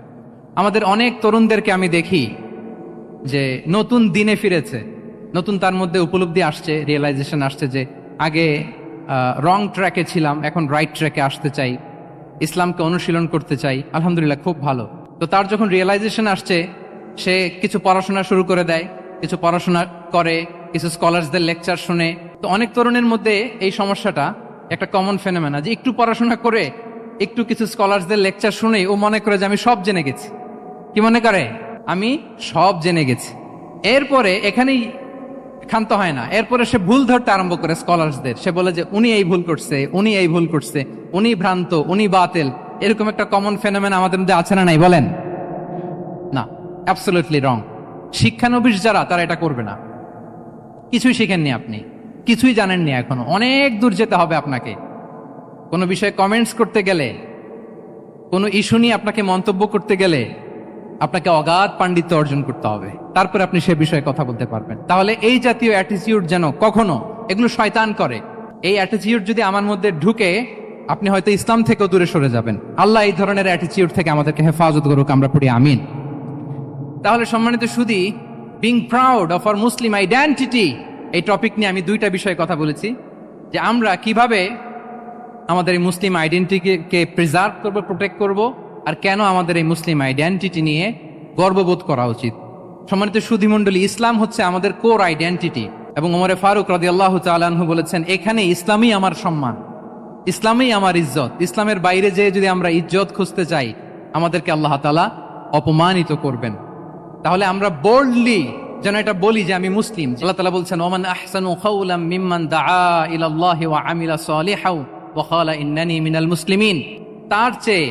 আমাদের অনেক তরুণদেরকে আমি দেখি যে নতুন দিনে ফিরেছে, নতুন তার মধ্যে উপলব্ধি আসছে, রিয়েলাইজেশন আসছে যে আগে রং ট্র্যাকে ছিলাম, এখন রাইট ট্র্যাকে আসতে চাই, ইসলামকে অনুশীলন করতে চাই। আলহামদুলিল্লাহ, খুব ভালো। তো তার যখন রিয়েলাইজেশন আসছে, সে কিছু পড়াশোনা শুরু করে দেয়, কিছু পড়াশোনা করে, কিছু স্কলারসদের লেকচার শুনে। তো অনেক তরুণের মধ্যে এই সমস্যাটা একটা কমন ফেনোমেনা, যে একটু পড়াশোনা করে একটু কিছু স্কলারসদের লেকচার শুনেই ও মনে করে যে আমি সব জেনে গেছি। কি মনে করে? আমি সব জেনে গেছি। এরপরে এখানেই ক্ষান্ত হয় না, এরপরে সে ভুল ধরতে আরম্ভ করে স্কলারসদের। সে বলে যে উনি এই ভুল করছে, উনি এই ভুল করছে, উনি ভ্রান্ত, উনি বাতিল। এরকম একটা কমন ফেনোমেনা আমাদের মধ্যে আছে না নাই বলেন? না, অ্যাবসলিউটলি রং। শিক্ষানবিশ যারা, তারা এটা করবে না। কিছুই শিখেননি আপনি, কিছুই জানেননি, এখনো অনেক দূর যেতে হবে আপনাকে। কোনো বিষয়ে কমেন্টস করতে গেলে, কোনো ইস্যু নিয়ে আপনাকে মন্তব্য করতে গেলে আপনাকে অগাধ পাণ্ডিত্য অর্জন করতে হবে, তারপরে আপনি সে বিষয়ে কথা বলতে পারবেন। তাহলে এই জাতীয় অ্যাটিটিউড যেন কখনো, এগুলো শয়তান করে, এই অ্যাটিটিউড যদি আমার মধ্যে ঢুকে, আপনি হয়তো ইসলাম থেকেও দূরে সরে যাবেন। আল্লাহ এই ধরনের অ্যাটিটিউড থেকে আমাদেরকে হেফাজত করুক, আমরা পড়ি আমিন। তাহলে সম্মানিত সুধী, বিং প্রাউড অফ আওয়ার মুসলিম আইডেন্টিটি, এই টপিক নিয়ে আমি দুইটা বিষয়ে কথা বলেছি, যে আমরা কিভাবে আমাদের এই মুসলিম আইডেন্টিটিকে প্রিজার্ভ করব, প্রোটেক্ট করব, আর কেন আমাদের এই মুসলিম আইডেন্টিটি নিয়ে গর্ববোধ করা উচিত। সম্মানিত সুধী মণ্ডলী, ইসলাম হচ্ছে আমাদের কোর আইডেন্টিটি, এবং ওমরে ফারুক রাদিয়াল্লাহু তাআলা আনহু বলেছেন, এখানে ইসলামই আমার সম্মান, ইসলামই আমার ইজ্জত। ইসলামের বাইরে যেয়ে যদি আমরা ইজ্জত খুঁজতে চাই, আমাদেরকে আল্লাহ তাআলা অপমানিত করবেন। তাহলে আমরা বোল্ডলি যেন এটা বলি যে আমি মুসলিম। আল্লাহ তাআলা বলছেন, ওমান আহসানু কাওলাম মিম্মান দাআ ইলাল্লাহি ওয়া আমিলা সালিহাও ওয়া ক্বালা ইন্নানি মিনাল মুসলিমিন। তার চেয়ে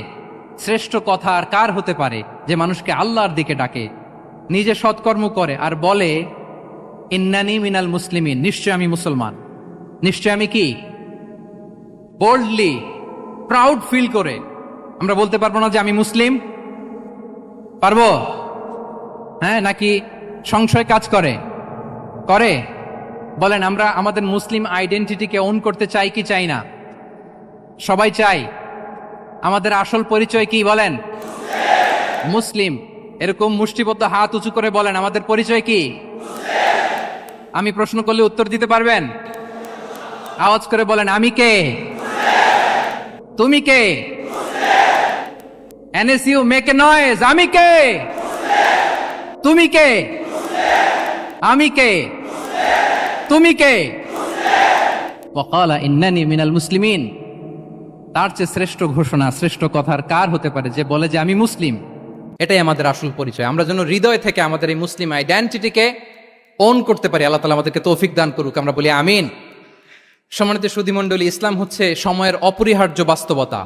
শ্রেষ্ঠ কথা আর কার হতে পারে, যে মানুষকে আল্লাহর দিকে ডাকে, নিজে সৎকর্ম করে আর বলে ইন্নানি মিনাল মুসলিমিন, নিশ্চয় আমি মুসলমান। নিশ্চয় আমি কি? বোল্ডলি, প্রাউড ফিল করে আমরা বলতে পারবো না যে আমি মুসলিম? পারবো? হ্যাঁ, নাকি সংশয় কাজ করে? করে? বলেন, আমরা আমাদের মুসলিম আইডেন্টিটিকে ওন করতে চাই কি চাই না? সবাই চাই। আমাদের আসল পরিচয় কি বলেন? মুসলিম। এরকম মুষ্টিবদ্ধ হাত উঁচু করে বলেন, আমাদের পরিচয় কি? আমি প্রশ্ন করলে উত্তর দিতে পারবেন? আওয়াজ করে বলেন, আমি কে? তুমি কে? এনএসইউ মেক এ নয়েজ, আমি কে? তুমি কে? আমি কে? তুমি কে? ওয়াকালা ইন্নানি মিনাল মুসলিমিন। তার চেয়ে শ্রেষ্ঠ ঘোষণা, শ্রেষ্ঠ কথার কার হতে পারে, যে বলে যে আমি মুসলিম। এটাই আমাদের আসল পরিচয়। আমরা যেন হৃদয় থেকে আমাদের এই মুসলিম আইডেন্টিটিকে ওন করতে পারি। আল্লাহ তাআলা আমাদেরকে তৌফিক দান করুক, আমরা বলি আমিন। সম্মানিত সুধী মণ্ডলী, ইসলাম হচ্ছে সময়ের অপরিহার্য বাস্তবতা।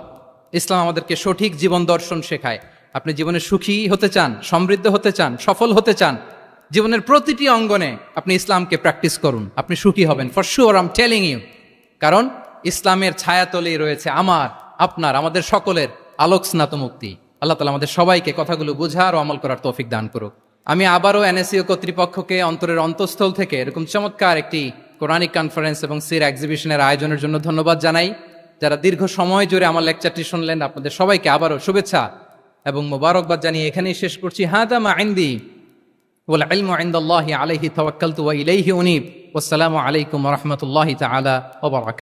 ইসলাম আমাদেরকে সঠিক জীবন দর্শন শেখায়। আপনি জীবনে সুখী হতে চান, সমৃদ্ধ হতে চান, সফল হতে চান, জীবনের প্রতিটি অঙ্গনে আপনি ইসলামকে প্র্যাকটিস করুন, আপনি সুখী হবেন, for sure, I am telling you. কারণ ইসলামের ছায়াতলেই রয়েছে আমার, আপনার, আমাদের সকলের আলোক স্নাত মুক্তি। আল্লাহ তাআলা আমাদের সবাইকে কথাগুলো বোঝার ও আমল করার তৌফিক দান করুক। আমি আবারও এনএসইউ কর্তৃপক্ষকে অন্তরের অন্তঃস্থল থেকে এরকম চমৎকার একটি কোরআনিক কনফারেন্স এবং সিরা এক্সিবিশনের আয়োজনের জন্য ধন্যবাদ জানাই। যারা দীর্ঘ সময় জুড়ে আমার লেকচারটি শুনলেন, আপনাদের সবাইকে আবারও শুভেচ্ছা এবং মোবারকবাদ জানিয়ে এখানেই শেষ করছি। হাদা মা ইনদি ওয়াল ইলমু ইনদাল্লাহি আলাইহি তাওয়াক্কালতু ওয়া ইলাইহি উনীব। ওয়াসসালামু আলাইকুম ওয়া রাহমাতুল্লাহি তাআলা ওয়া বারাকাতুহু।